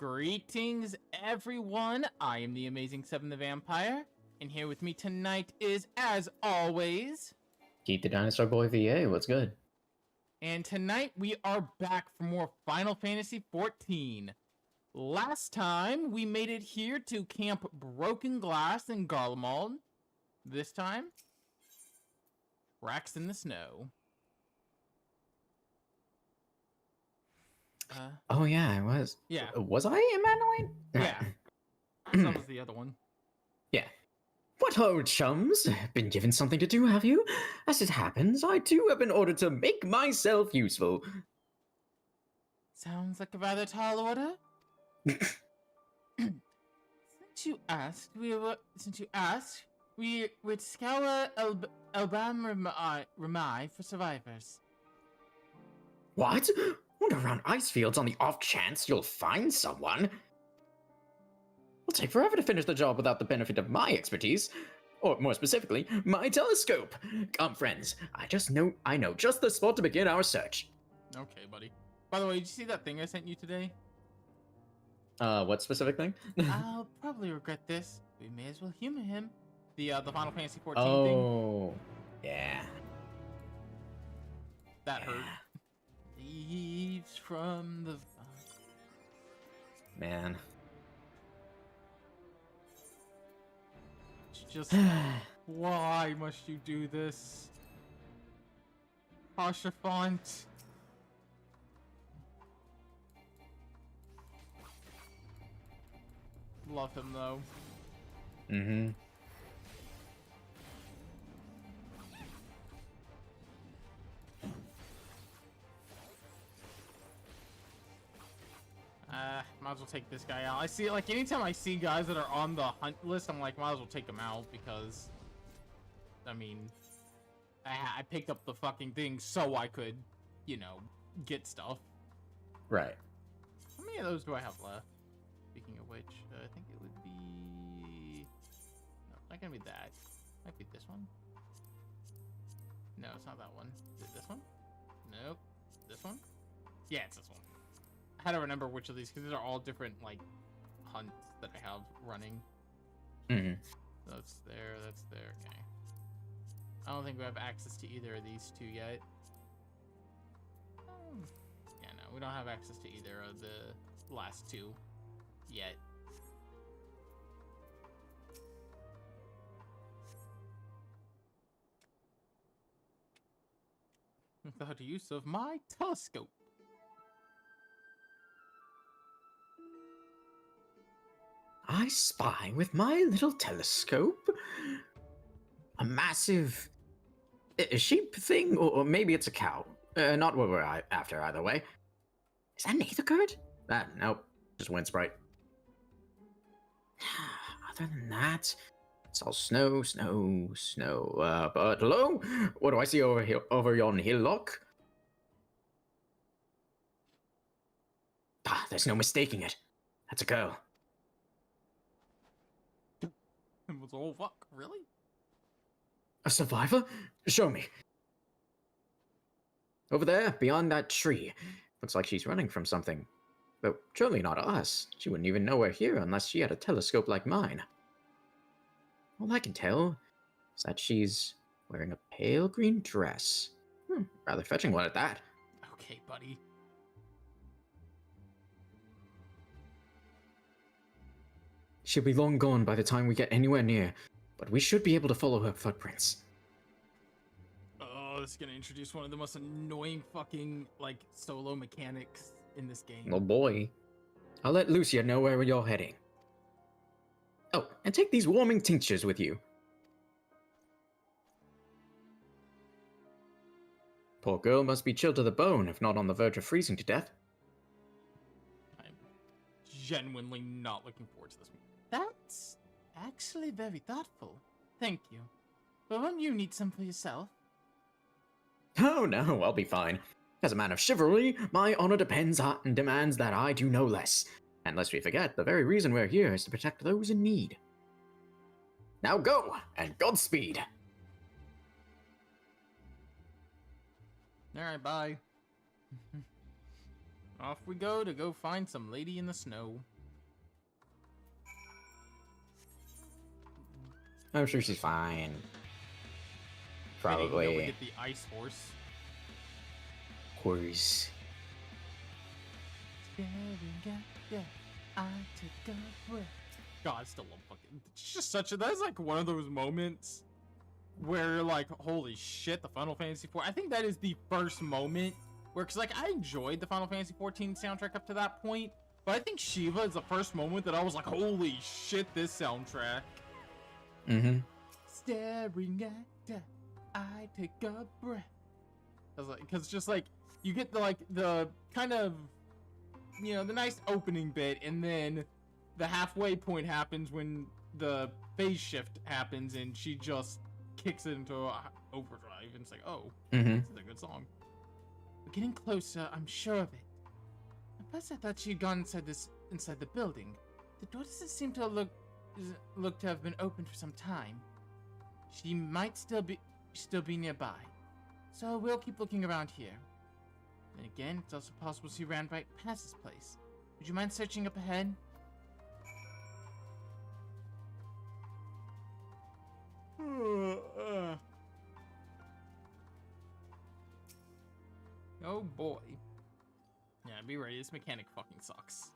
Greetings, everyone. I am the amazing Seven the Vampire, and here with me tonight is, as always, Keith the Dinosaur Boy VA, what's good? And tonight we are back for more Final Fantasy XIV. Last time we made it here to Camp Broken Glass in Garlemald. This time, tracks in the snow. Oh yeah, I was. Yeah. Was I in Mandalay? Yeah. That was the other one. Yeah. What ho, chums? Been given something to do, have you? As it happens, I too have been ordered to make myself useful. Sounds like a rather tall order. Since you asked, we would scour Albam Ramai for survivors. What? Wander around ice fields on the off chance you'll find someone? It'll take forever to finish the job without the benefit of my expertise. Or more specifically, my telescope. Come, friends, I know just the spot to begin our search. Okay, buddy. By the way, did you see that thing I sent you today? What specific thing? I'll probably regret this. We may as well humor him. The Final Fantasy XIV thing. Oh, yeah. That hurt. Leaves from the... Man. Just... Why must you do this? Hashafont. Love him though. Mm-hmm. Might as well take this guy out. I see, like, anytime I see guys that are on the hunt list, I'm like, might as well take them out because, I mean, I picked up the fucking thing so I could, you know, get stuff. Right. How many of those do I have left? Speaking of which, I think it would be... No, it's not gonna be that. Might be this one. No, it's not that one. Is it this one? Nope. This one? Yeah, it's this one. I had to remember which of these, because these are all different, like, hunts that I have running. Mm-hmm. That's there, okay. I don't think we have access to either of these two yet. Yeah, no, we don't have access to either of the last two yet. Without the use of my telescope. I spy with my little telescope a massive sheep thing, or maybe it's a cow. Not what we're after either way. Is that an Aethergird? Nope, just wind sprite. Other than that, it's all snow, snow, snow. But hello, what do I see over here, over yon hillock? There's no mistaking it. That's a girl. It was all fuck, really? A survivor? Show me. Over there, beyond that tree. Looks like she's running from something. Though surely not us. She wouldn't even know we're here unless she had a telescope like mine. All I can tell is that she's wearing a pale green dress. Rather fetching one at that. Okay, buddy. She'll be long gone by the time we get anywhere near, but we should be able to follow her footprints. Oh, this is gonna introduce one of the most annoying fucking, like, solo mechanics in this game. Oh boy. I'll let Lucia know where you're heading. Oh, and take these warming tinctures with you. Poor girl must be chilled to the bone, if not on the verge of freezing to death. I'm genuinely not looking forward to this one. That's actually very thoughtful. Thank you. But won't you need some for yourself? Oh no, I'll be fine. As a man of chivalry, my honor demands that I do no less. And lest we forget, the very reason we're here is to protect those in need. Now go, and Godspeed! Alright, bye. Off we go to find some lady in the snow. I'm sure she's fine. Maybe you can go and Probably. get the ice horse. Of course. God, I still love fucking. It's just such a. That's like one of those moments where like, holy shit, the Final Fantasy IV. I think that is the first moment where, cause like I enjoyed the Final Fantasy XIV soundtrack up to that point, but I think Shiva is the first moment that I was like, holy shit, this soundtrack. Mm-hmm. Staring at death, I take a breath. I was like, cause just like you get the kind of, you know, the nice opening bit, and then the halfway point happens when the phase shift happens, and she just kicks it into overdrive, and it's like, oh, Mm-hmm. this is a good song. We're getting closer, I'm sure of it. At first, I thought she'd gone inside the building. The door doesn't seem to look to have been open for some time. She might still be nearby, so we'll keep looking around here. Then again, it's also possible she ran right past this place. Would you mind searching up ahead? Oh boy. Yeah, be ready. This mechanic fucking sucks.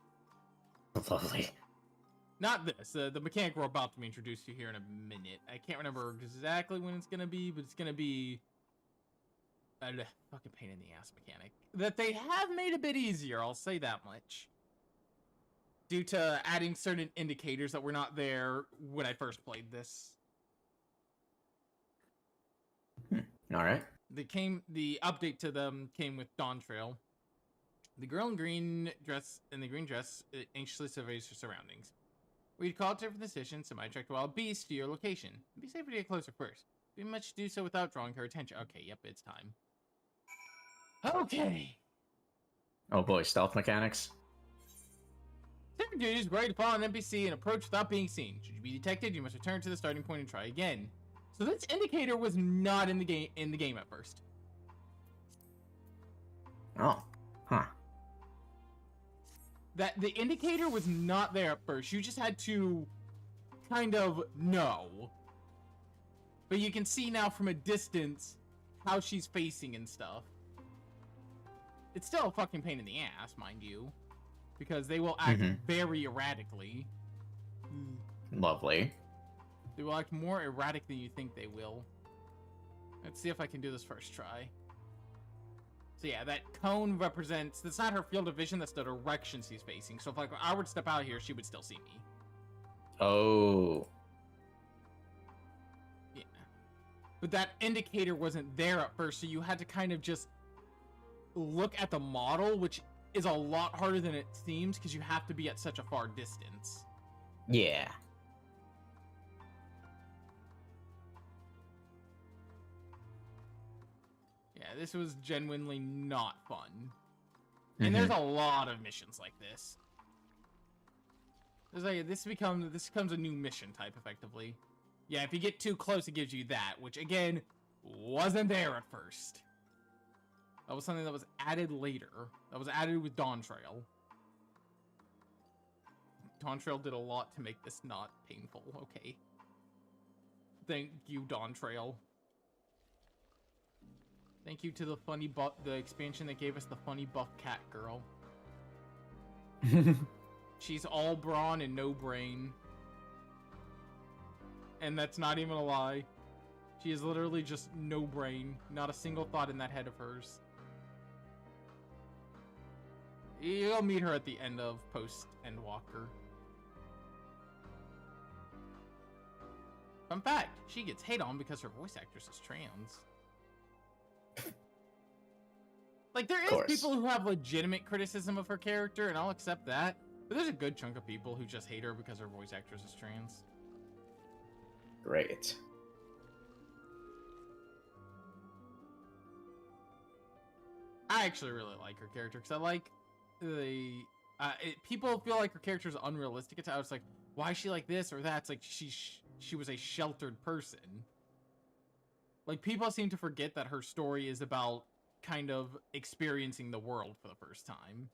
Lovely. Not this. The mechanic we're about to be introduced to here in a minute. I can't remember exactly when it's gonna be, but it's gonna be a fucking pain in the ass mechanic that they have made a bit easier. I'll say that much. Due to adding certain indicators that were not there when I first played this. All right. The update to them came with Dawn Trail. The girl in green dress anxiously surveys her surroundings. We'd called her from the station, so might attract wild beasts to your location. It'd be safer to get closer first. We much do so without drawing her attention. Okay, yep, it's time. Okay. Oh boy, stealth mechanics. Different duties ready to follow an NPC and approach without being seen. Should you be detected, you must return to the starting point and try again. So this indicator was not in the game at first. Oh. Huh. That the indicator was not there at first. You just had to kind of know. But you can see now from a distance how she's facing and stuff. It's still a fucking pain in the ass, mind you. Because they will act very erratically. Lovely. They will act more erratic than you think they will. Let's see if I can do this first try. So yeah, that cone represents... That's not her field of vision, that's the direction she's facing. So if like, I were to step out here, she would still see me. Oh. Yeah. But that indicator wasn't there at first, so you had to kind of just look at the model, which is a lot harder than it seems, because you have to be at such a far distance. Yeah. Yeah, this was genuinely not fun. And there's a lot of missions like this. There's like this becomes a new mission type effectively. Yeah, if you get too close, it gives you that, which again wasn't there at first. That was something that was added later. That was added with Dawn Trail. Dawn Trail did a lot to make this not painful. Okay. Thank you, Dawn Trail. Thank you to the the expansion that gave us the funny buff cat girl. She's all brawn and no brain. And that's not even a lie. She is literally just no brain. Not a single thought in that head of hers. You'll meet her at the end of post-Endwalker. Fun fact, she gets hate on because her voice actress is trans. Like, there is people who have legitimate criticism of her character, and I'll accept that. But there's a good chunk of people who just hate her because her voice actress is trans. Great. I actually really like her character, because I like the... people feel like her character is unrealistic. It's like, why is she like this or that? It's like, she was a sheltered person. Like, people seem to forget that her story is about kind of experiencing the world for the first time.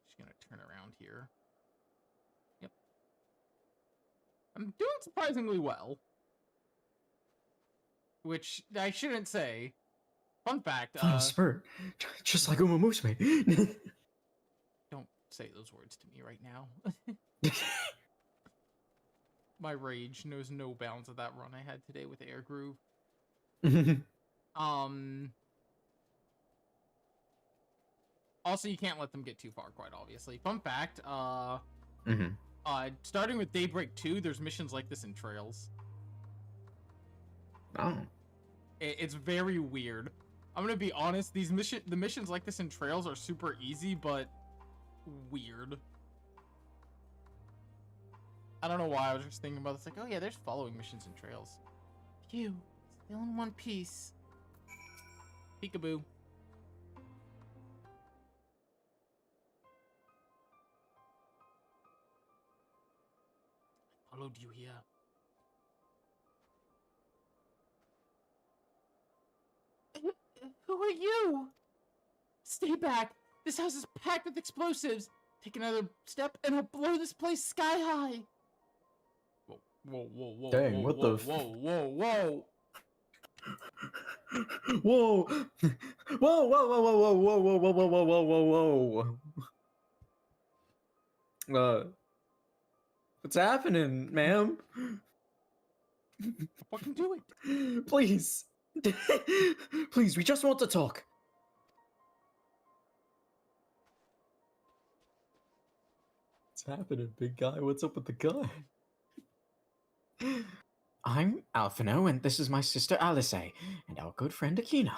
Just gonna turn around here. Yep. I'm doing surprisingly well. Which I shouldn't say. Fun fact, Final spurt. Just like Uma Musume. don't say those words to me right now. My rage knows no bounds of that run I had today with Air Groove. Also, you can't let them get too far, quite obviously. Fun fact, starting with Daybreak 2, there's missions like this in Trails. Oh. It's very weird. I'm gonna be honest, the missions like this in Trails are super easy, but weird. I don't know why, I was just thinking about this, like, oh yeah, there's following missions in Trails. Phew, still in one piece. Peekaboo. I followed you here. Who are you? Stay back. This house is packed with explosives. Take another step and I'll blow this place sky high. Whoa, whoa, whoa, whoa. Dang, whoa, what whoa, the whoa, whoa, whoa. Whoa! Whoa! Whoa! Whoa! Whoa! Whoa! Whoa! Whoa! Whoa! Whoa! Whoa! Whoa! What's happening, ma'am? Fucking do it. Please, please, we just want to talk. What's happening, big guy? What's up with the guy? I'm Alphino, and this is my sister Alice, and our good friend Akina.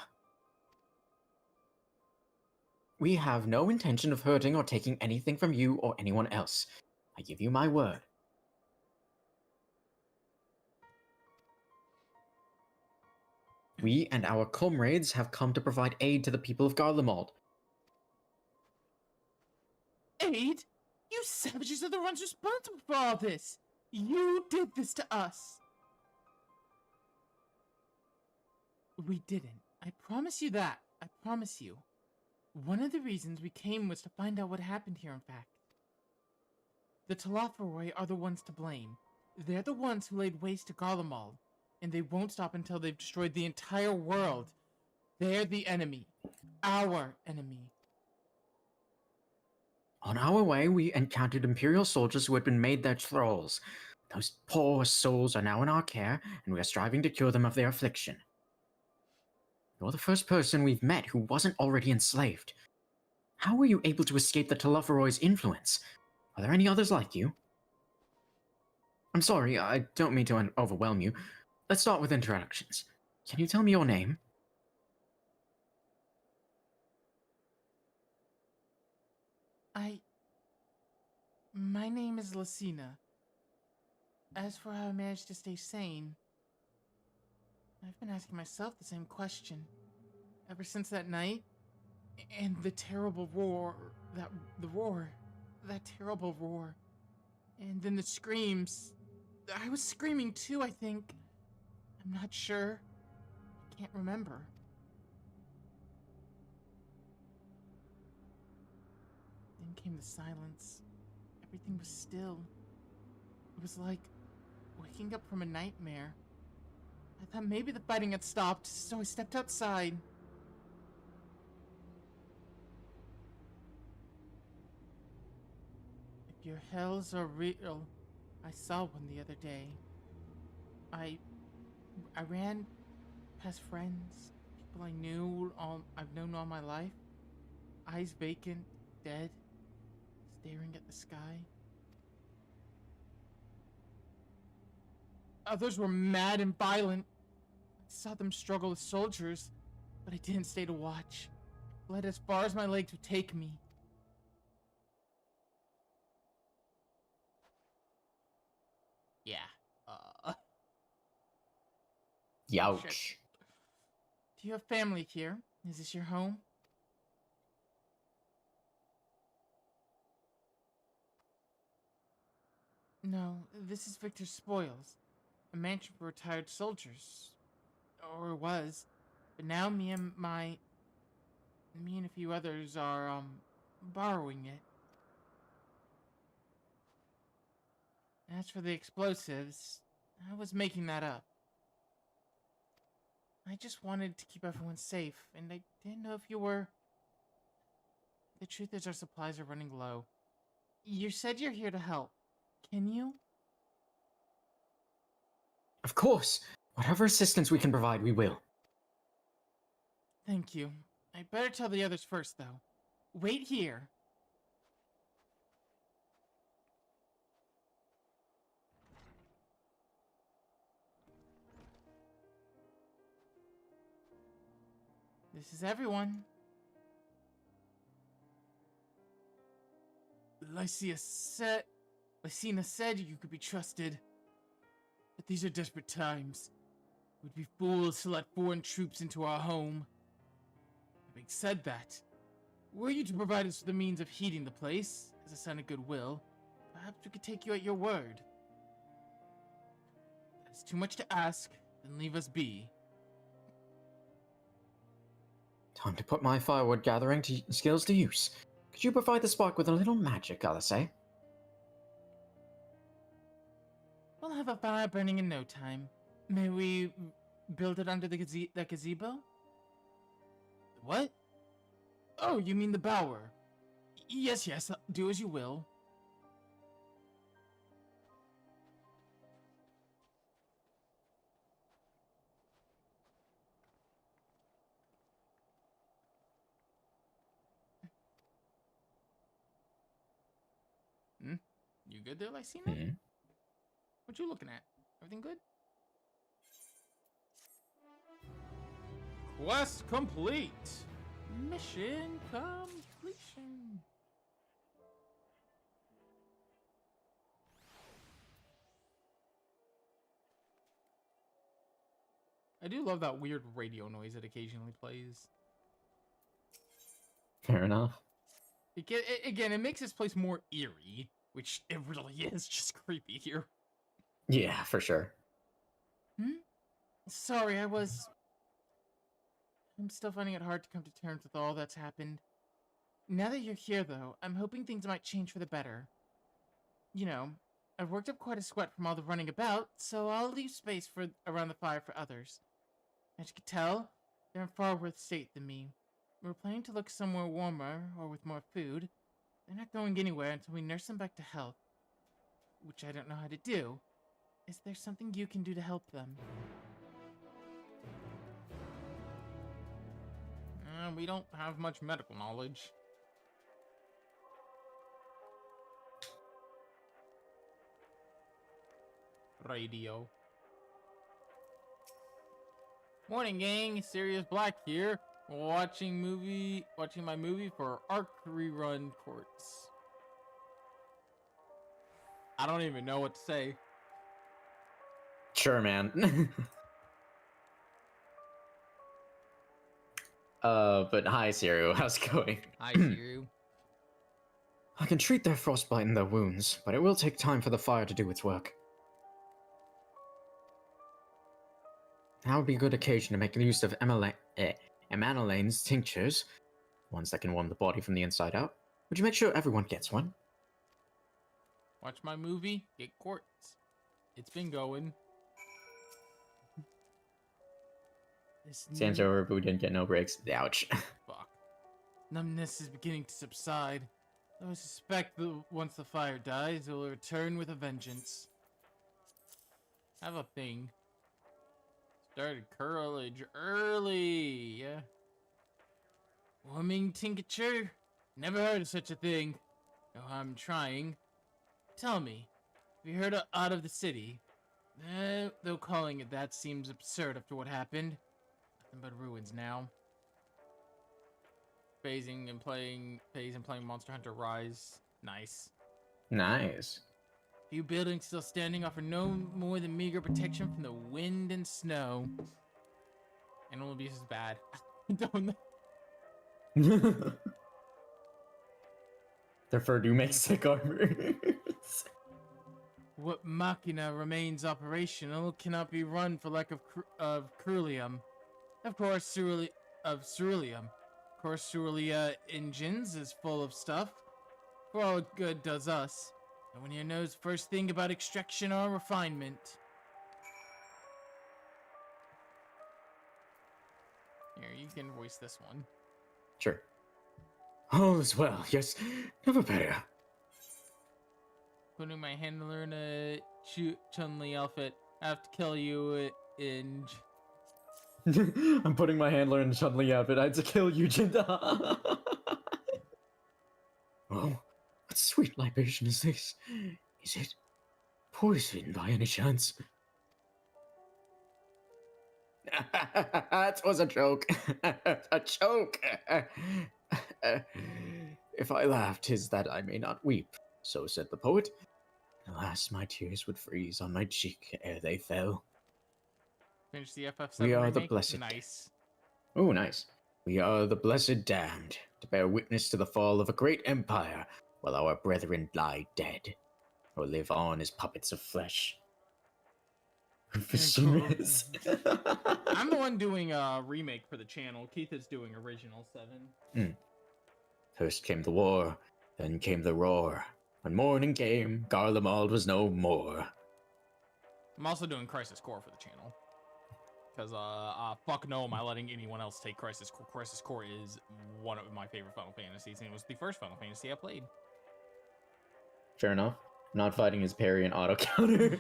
We have no intention of hurting or taking anything from you or anyone else. I give you my word. We and our comrades have come to provide aid to the people of Garlemald. Aid? You savages are the ones responsible for all this. You did this to us. We didn't. I promise you that. I promise you. One of the reasons we came was to find out what happened here, in fact. The Talafaroi are the ones to blame. They're the ones who laid waste to Garlemald, and they won't stop until they've destroyed the entire world. They're the enemy. Our enemy. On our way, we encountered Imperial soldiers who had been made their thralls. Those poor souls are now in our care, and we are striving to cure them of their affliction. You're the first person we've met who wasn't already enslaved. How were you able to escape the Talafaroi's influence? Are there any others like you? I'm sorry, I don't mean to overwhelm you. Let's start with introductions. Can you tell me your name? My name is Lucina. As for how I managed to stay sane, I've been asking myself the same question. Ever since that night, and the terrible roar, that terrible roar. And then the screams. I was screaming too, I think. I'm not sure. I can't remember. Then came the silence. Everything was still. It was like waking up from a nightmare. I thought maybe the fighting had stopped, so I stepped outside. If your hells are real, I saw one the other day. I ran past friends, people I knew, I've known all my life. Eyes vacant, dead, staring at the sky. Others were mad and violent. I saw them struggle with soldiers, but I didn't stay to watch. I fled as far as my legs would take me. Yeah. Youch. Shit. Do you have family here? Is this your home? No, this is Victor's Spoils, a mansion for retired soldiers. Or was. But now me and a few others are, borrowing it. As for the explosives, I was making that up. I just wanted to keep everyone safe, and I didn't know if you were... The truth is our supplies are running low. You said you're here to help. Can you? Of course. Whatever assistance we can provide, we will. Thank you. I better tell the others first, though. Wait here. This is everyone. Lysina said you could be trusted. But these are desperate times. We'd be fools to let foreign troops into our home. Having said that, were you to provide us with the means of heating the place, as a sign of goodwill, perhaps we could take you at your word. If that is too much to ask, then leave us be. Time to put my firewood gathering skills to use. Could you provide the spark with a little magic, I'll say? We'll have a fire burning in no time. May we build it under the gazebo? What? Oh, you mean the bower. Yes, do as you will. You good there, Lysina? What you looking at? Everything good? Quest complete! Mission completion! I do love that weird radio noise that occasionally plays. Fair enough. Again, it makes this place more eerie, which it really is just creepy here. Yeah, for sure. Sorry, I'm still finding it hard to come to terms with all that's happened. Now that you're here, though, I'm hoping things might change for the better. You know, I've worked up quite a sweat from all the running about, so I'll leave space around the fire for others. As you can tell, they're in far worse state than me. We're planning to look somewhere warmer, or with more food. They're not going anywhere until we nurse them back to health. Which I don't know how to do. Is there something you can do to help them? We don't have much medical knowledge. Radio. Morning, gang. Sirius Black here. Watching my movie for ARC rerun courts. I don't even know what to say. Sure, man. But hi, Siru. How's it going? Hi, Siru. I can treat their frostbite and their wounds, but it will take time for the fire to do its work. Now would be a good occasion to make use of Emanolane's tinctures, ones that can warm the body from the inside out. Would you make sure everyone gets one? Watch my movie, get quartz. It's been going. Sam's over, but we didn't get no breaks. Ouch. Fuck. Numbness is beginning to subside. Though I suspect that once the fire dies, it will return with a vengeance. I have a thing. Started courage early, yeah. Warming tincture? Never heard of such a thing. No, I'm trying. Tell me, have you heard of Out of the City? Though calling it that seems absurd after what happened. Nothing but ruins now. Phasing and playing Monster Hunter Rise. Nice. Nice. Few buildings still standing offer no more than meager protection from the wind and snow. Animal abuse is bad. Don't. Their fur do make sick armor. What machina remains operational cannot be run for lack of ceruleum. Of course, ceruleum. Of course, Cerulia engines is full of stuff. For all it good does us. No one here knows the first thing about extraction or refinement. Here, you can voice this one. Sure. All is well, yes, never better. Putting my handler in a Chun-Li outfit. I have to kill you in... I'm putting my handler in Chun-Li outfit. I had to kill you, Jinda. Oh, what sweet libation is this? Is it poison by any chance? That was a joke. A joke. If I laugh, 'tis that I may not weep. So said the poet. Alas, my tears would freeze on my cheek ere they fell. Finish the FF7 We are the remake. blessed. Nice. Oh, nice. We are the blessed damned, to bear witness to the fall of a great empire, while our brethren lie dead, or live on as puppets of flesh. Fisherman's. I'm the one doing a remake for the channel. Keith is doing original 7. First came the war, then came the roar. When morning came, Garlemald was no more. I'm also doing Crisis Core for the channel. Because, fuck no am I letting anyone else take Crisis Core. Crisis Core is one of my favorite Final Fantasies, and it was the first Final Fantasy I played. Fair enough. Not fighting his parry and auto counter.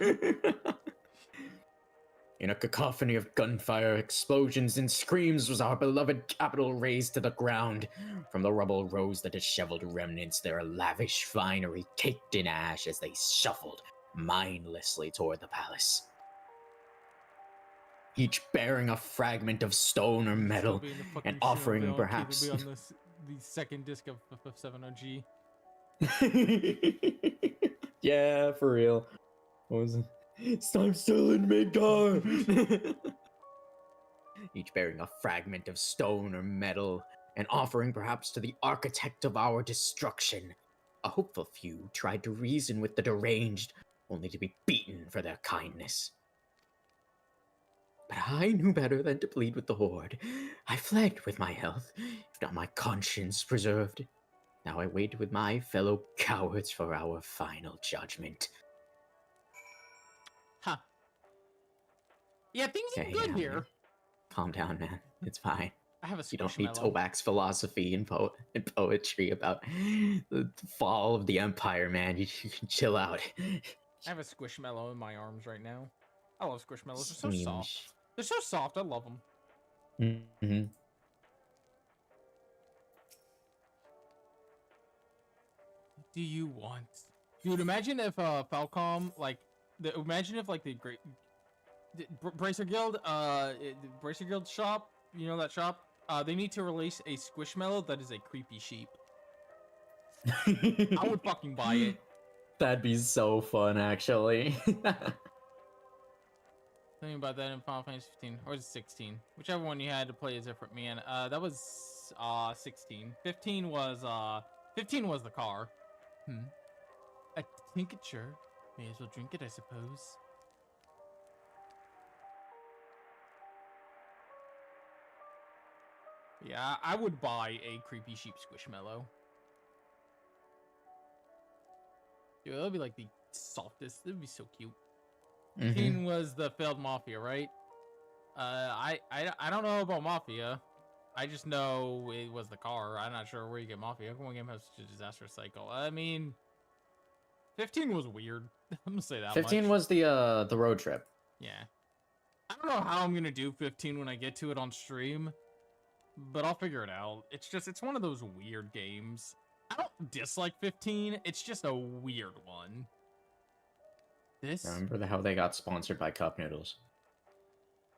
In a cacophony of gunfire, explosions, and screams was our beloved capital razed to the ground. From the rubble rose the disheveled remnants, their lavish finery caked in ash as they shuffled mindlessly toward the palace. Each bearing a fragment of stone or metal, and offering perhaps... Keith will be on the second disc of FF7 OG. Yeah, for real. What was it? I'm still in Midgar! Each bearing a fragment of stone or metal, and offering perhaps to the architect of our destruction. A hopeful few tried to reason with the deranged, only to be beaten for their kindness. But I knew better than to plead with the horde. I fled with my health, if not my conscience preserved. Now I wait with my fellow cowards for our final judgment. Huh. Yeah, things are good yeah, here. Man. Calm down, man. It's fine. I have a You don't need Squishmallow. Tobac's philosophy and poetry about the fall of the Empire, man. You can chill out. I have a Squishmallow in my arms right now. I love Squishmallows. They're so soft. They're so soft. I love them. Mm-hmm. Do you want? Dude, imagine if Falcom, like, imagine if like the great Bracer Guild, Bracer Guild shop, you know that shop? They need to release a Squishmallow that is a creepy sheep. I would fucking buy it. That'd be so fun, actually. Thinking about that in Final Fantasy 15 or 16, whichever one you had to play as different, man. That was 16. 15 was the car. A tincture. May as well drink it, I suppose. Yeah, I would buy a creepy sheep Squishmallow. Dude, that would be like the softest. That would be so cute. 15 was the failed Mafia, right? I don't know about Mafia. I just know it was the car. I'm not sure where you get Mafia. Everyone game has such a disaster cycle. I mean, 15 was weird. I'm gonna say that 15 much. was the road trip. Yeah. I don't know how I'm gonna do 15 when I get to it on stream, but I'll figure it out. It's one of those weird games. I don't dislike 15. It's just a weird one. This? Remember how they got sponsored by Cup Noodles?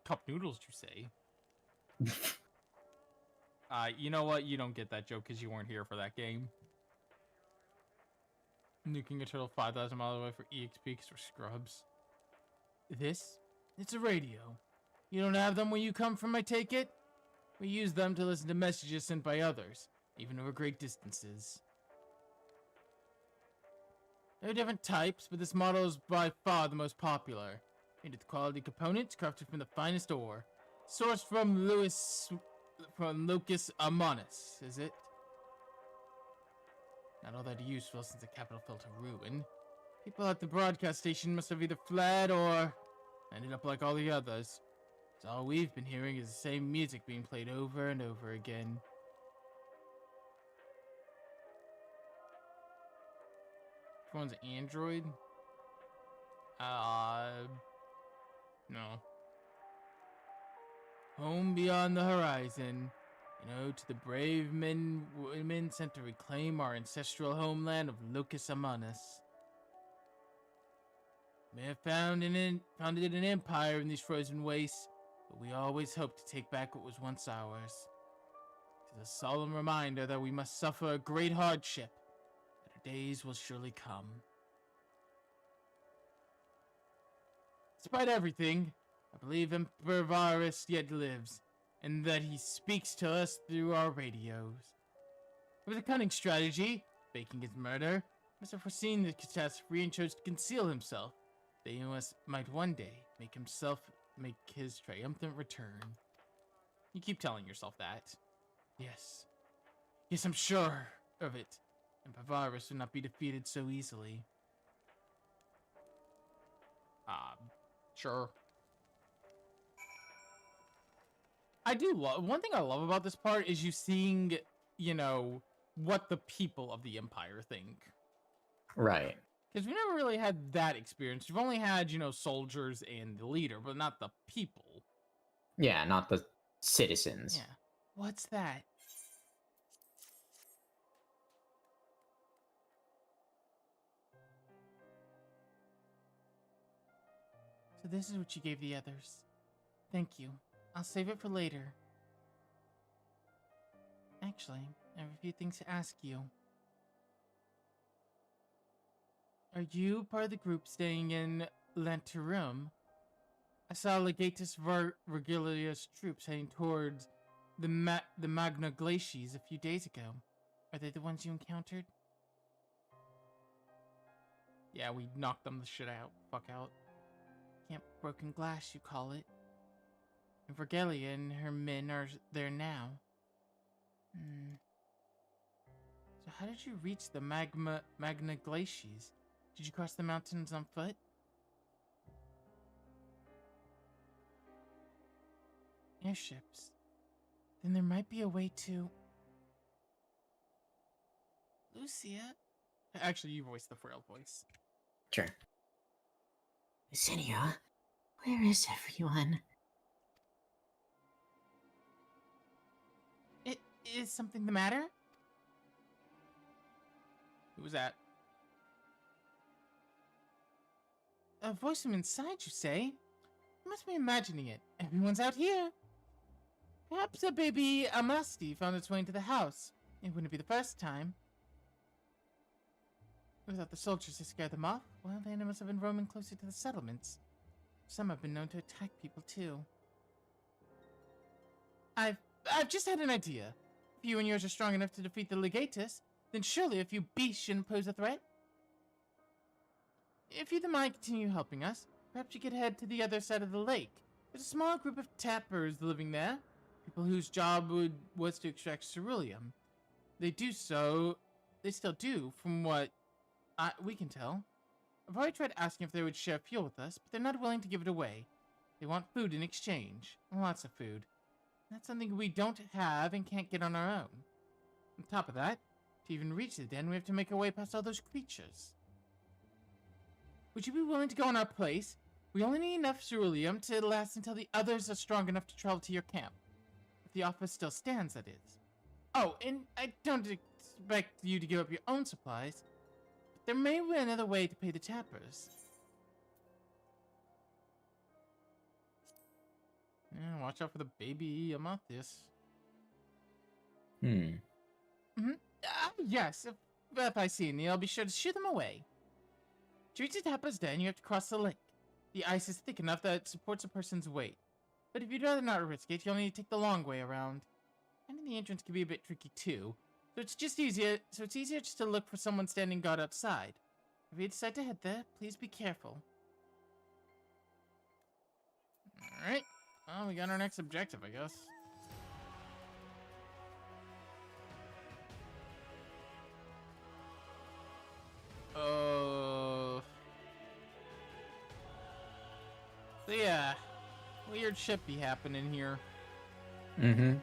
Cup Noodles, you say? You know what? You don't get that joke because you weren't here for that game. Nuking a turtle 5,000 miles away for EXP because we're scrubs. This? It's a radio. You don't have them when you come from, I take it? We use them to listen to messages sent by others, even over great distances. There are different types, but this model is by far the most popular. Made with quality components crafted from the finest ore. Sourced from Locus Amonis, is it? Not all that useful since the capital fell to ruin. People at the broadcast station must have either fled or ended up like all the others. So all we've been hearing is the same music being played over and over again. Which one's Android? No. Home beyond the horizon. You know, to the brave women sent to reclaim our ancestral homeland of Locus Amanus. May have founded an empire in these frozen wastes, but we always hoped to take back what was once ours. It is a solemn reminder that we must suffer a great hardship, that our days will surely come. Despite everything, I believe Emperor Varus yet lives, and that he speaks to us through our radios. It was a cunning strategy, faking his murder. He must have foreseen the catastrophe and chose to conceal himself. That he might one day make his triumphant return. You keep telling yourself that. Yes. Yes, I'm sure of it. Emperor Varus would not be defeated so easily. Sure. I do love, one thing I love about this part is you seeing, you know, what the people of the Empire think. Right. Because we never really had that experience. We've only had, you know, soldiers and the leader, but not the people. Yeah, not the citizens. Yeah. What's that? So this is what you gave the others. Thank you. I'll save it for later. Actually, I have a few things to ask you. Are you part of the group staying in Lanterum? I saw Legatus Vergilius troops heading towards the Magna Glacies a few days ago. Are they the ones you encountered? Yeah, we knocked them the shit out. Fuck out. Camp Broken Glass, you call it. And Vergelia and her men are there now. So how did you reach the Magna Glacies? Did you cross the mountains on foot? Airships. Then there might be a way to... Lucia? Actually, you voiced the frail voice. Sure. Zinnia, where is everyone? Is something the matter? Who was that? A voice from inside, you say? You must be imagining it. Everyone's out here. Perhaps a baby Amasti found its way into the house. It wouldn't be the first time. Without the soldiers to scare them off, wild animals have been roaming closer to the settlements. Some have been known to attack people too. I've just had an idea. If you and yours are strong enough to defeat the Legatus, then surely a few beasts shouldn't pose a threat. If you might continue helping us, perhaps you could head to the other side of the lake. There's a small group of tappers living there, people whose job was to extract ceruleum. They still do, from what we can tell. I've already tried asking if they would share fuel with us, but they're not willing to give it away. They want food in exchange. Lots of food. That's something we don't have and can't get on our own. On top of that, to even reach the den, we have to make our way past all those creatures. Would you be willing to go in our place? We only need enough ceruleum to last until the others are strong enough to travel to your camp. If the offer still stands, that is. Oh, and I don't expect you to give up your own supplies, but there may be another way to pay the tappers. Yeah, watch out for the baby Amathias. Yes, if I see any, I'll be sure to shoo them away. To reach the tapper's den, you have to cross the lake. The ice is thick enough that it supports a person's weight. But if you'd rather not risk it, you'll need to take the long way around. Finding the entrance can be a bit tricky too, so it's easier just to look for someone standing guard outside. If you decide to head there, please be careful. Alright. Well, we got our next objective, I guess. So yeah, weird shit be happening here. Mm-hmm.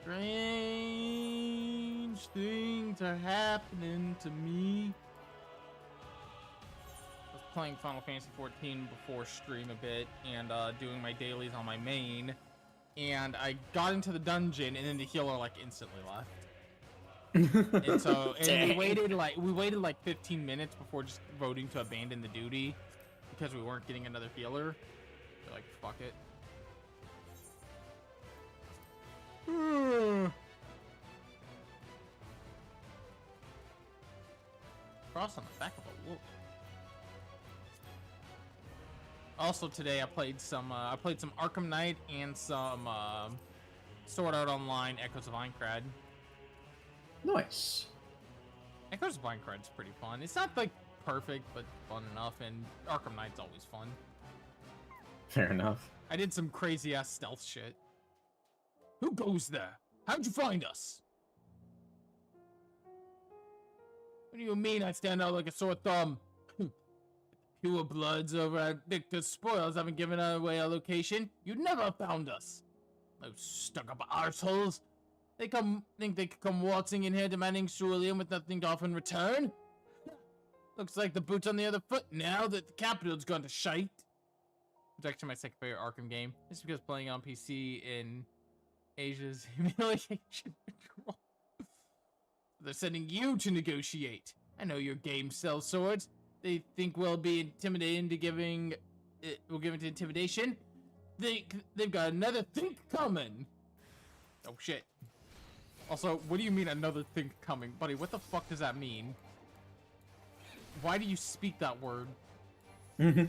Strange things are happening to me. I was playing Final Fantasy XIV before stream a bit and doing my dailies on my main, and I got into the dungeon and then the healer like instantly left. And so we waited like 15 minutes before just voting to abandon the duty because we weren't getting another healer. So like fuck it. Cross on the back of a wolf. Also today I played some Arkham Knight and some Sword Art Online Echoes of Aincrad. Nice. Echoes of Aincrad's pretty fun. It's not like perfect, but fun enough, and Arkham Knight's always fun. Fair enough. I did some crazy ass stealth shit. Who goes there? How'd you find us? What do you mean I stand out like a sore thumb? Pure Bloods over at Victor's Spoils haven't given away our location. You'd never have found us. Those stuck-up arseholes. Think they could come waltzing in here demanding cerulean with nothing to offer in return? Looks like the boot's on the other foot now that the capital's gone to shite. It's actually my second favorite Arkham game. It's because playing on PC in Asia's humiliation control. They're sending you to negotiate. I know your game sells swords. They think we'll be intimidated into giving it. We'll give it to intimidation. They've got another think coming. Oh shit. Also, what do you mean another think coming? Buddy, what the fuck does that mean? Why do you speak that word? Mm-hmm.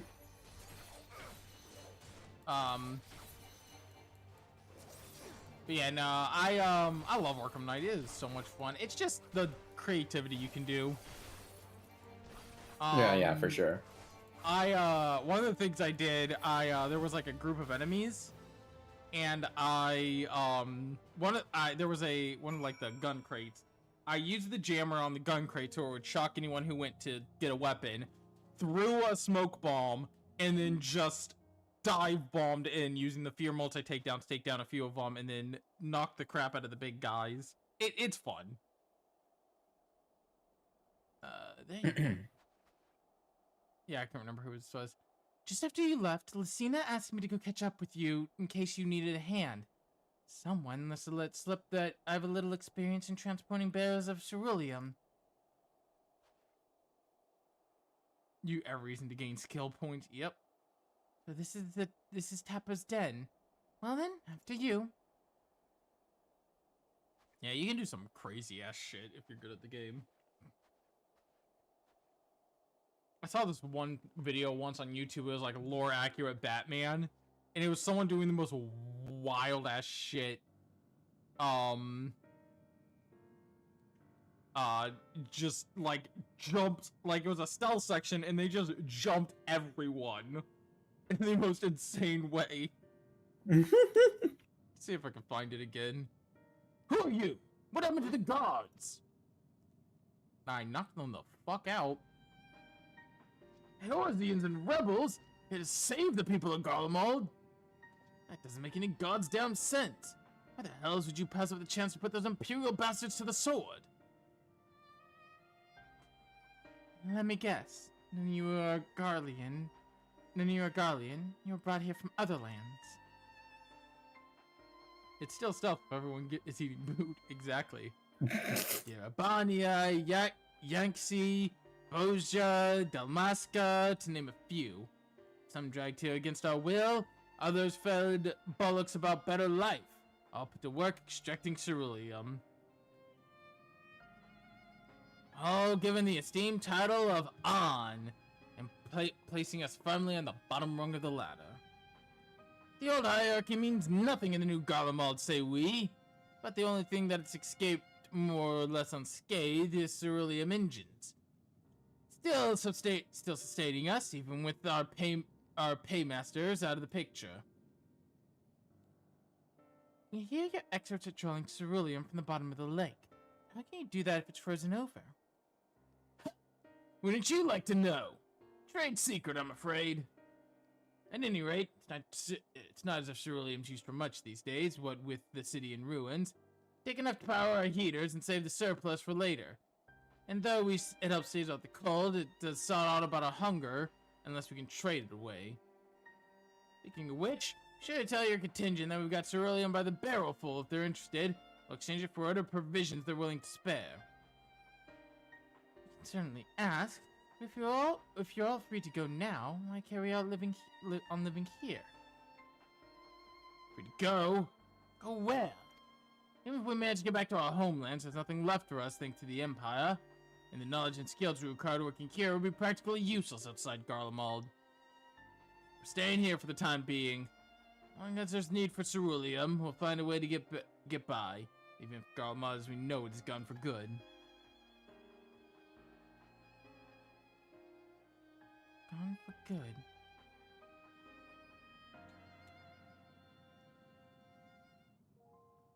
But yeah, no, I love Arkham Knight. It is so much fun. It's just the creativity you can do. Yeah, for sure. One of the things I did, there was like a group of enemies, and there was one of like the gun crates. I used the jammer on the gun crate so it would shock anyone who went to get a weapon, threw a smoke bomb, and then just dive bombed in using the fear multi takedown to take down a few of them, and then knock the crap out of the big guys. It's fun. There you go. Yeah, I can't remember who it was. Just after you left, Lucina asked me to go catch up with you in case you needed a hand. Someone must have let slip that I have a little experience in transporting bearers of ceruleum. You have reason to gain skill points. Yep. So this is Tappa's den. Well then, after you. Yeah, you can do some crazy ass shit if you're good at the game. I saw this one video once on YouTube. It was like lore accurate Batman, and it was someone doing the most wild ass shit. Just like jumped, like it was a stealth section, and they just jumped everyone in the most insane way. See if I can find it again. Who are you? What happened to the guards? I knocked them the fuck out. Eorzeans and rebels here to save the people of Garlemald. That doesn't make any god's damn sense. Why the hells would you pass up the chance to put those imperial bastards to the sword? Let me guess. None of you are Garlean. You were brought here from other lands. It's still stealth if everyone is eating food. Exactly. Yerabania, Yanxi, Boja, Dalmasca, to name a few. Some dragged here against our will, others fed bollocks about better life. All put to work extracting ceruleum. All given the esteemed title of An, and placing us firmly on the bottom rung of the ladder. The old hierarchy means nothing in the new Garlemald, say we, but the only thing that's escaped more or less unscathed is ceruleum engines. Still sustaining us, even with our paymasters out of the picture. You hear your experts are drawing ceruleum from the bottom of the lake. How can you do that if it's frozen over? Wouldn't you like to know? Trade secret, I'm afraid. At any rate, it's it's not as if ceruleum's used for much these days, what with the city in ruins. Take enough to power our heaters and save the surplus for later. And though it helps save out the cold, it does sort out about our hunger, unless we can trade it away. Speaking of which, be sure to tell your contingent that we've got ceruleum by the barrel full if they're interested. We'll exchange it for other provisions they're willing to spare. You can certainly ask, but if you're all free to go now, why carry out living here? Free to go? Go where? Even if we manage to get back to our homelands, there's nothing left for us thanks to the Empire. And the knowledge and skills we require working here will be practically useless outside Garlemald. We're staying here for the time being. As long as there's need for ceruleum, we'll find a way to get by. Even if Garlemald as we know it is gone for good. Gone for good.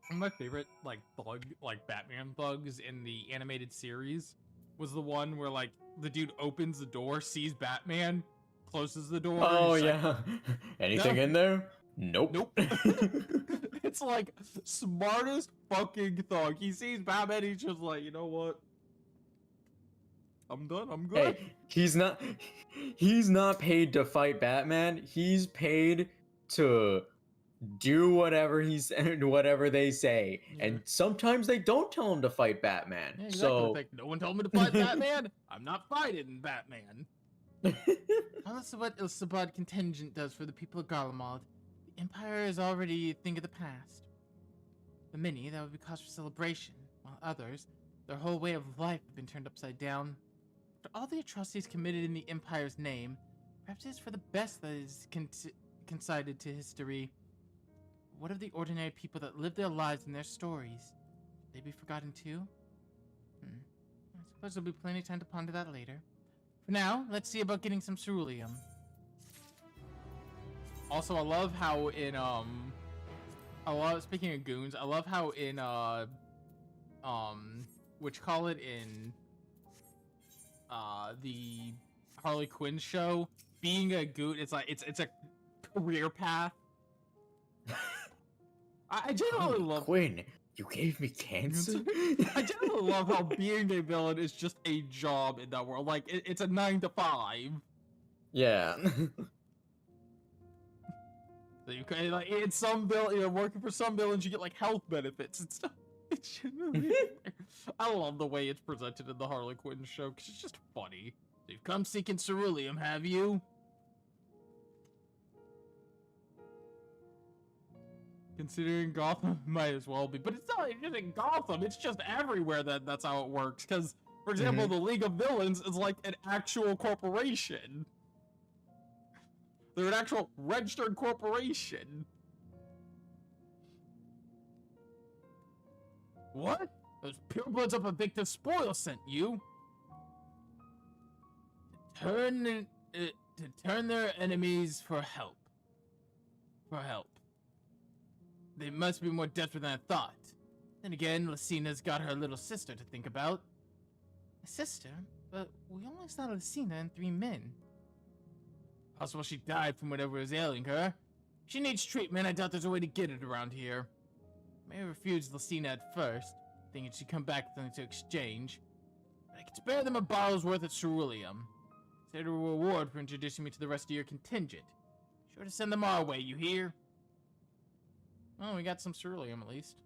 One of my favorite, Batman bugs in the animated series was the one where, the dude opens the door, sees Batman, closes the door. Oh, yeah. Anything in there? Nope. Nope. It's smartest fucking thug. He sees Batman, he's just like, you know what? I'm done, I'm good. Hey, he's not paid to fight Batman. He's paid to do whatever whatever they say. Yeah. And sometimes they don't tell him to fight Batman. Yeah, exactly. So No one told me to fight Batman. I'm not fighting Batman. Unless what the Sabad contingent does for the people of Garlemald, the Empire is already a thing of the past. For many, that would be cause for celebration, while others, their whole way of life have been turned upside down. After all the atrocities committed in the Empire's name, perhaps it is for the best that is consigned to history. What of the ordinary people that live their lives and their stories? Should they be forgotten too? I suppose there'll be plenty of time to ponder that later. For now, let's see about getting some ceruleum. Also, I love how in speaking of goons, I love how in the Harley Quinn show, being a goon, it's a career path. I generally love Quinn. You gave me cancer. I generally love how being a villain is just a job in that world. It's a 9 to 5. Yeah. So you can in some working for some villains, you get health benefits and stuff. It's generally I love the way it's presented in the Harley Quinn show because it's just funny. So you've come seeking ceruleum, have you? Considering Gotham might as well be, but it's not just in Gotham, it's just everywhere that's how it works. Because, for example, the League of Villains is an actual corporation. They're an actual registered corporation. What? Those purebloods up at Victor Spoil sent you. To turn their enemies for help. They must be more desperate than I thought. Then again, Lucina's got her little sister to think about. A sister? But we only saw Lucina and 3 men. Possible she died from whatever was ailing her. If she needs treatment, I doubt there's a way to get it around here. May have refused Lucina at first, thinking she'd come back with something to exchange. But I could spare them a bottle's worth of ceruleum. Consider a reward for introducing me to the rest of your contingent. Sure to send them our way, you hear? Oh, we got some ceruleum at least.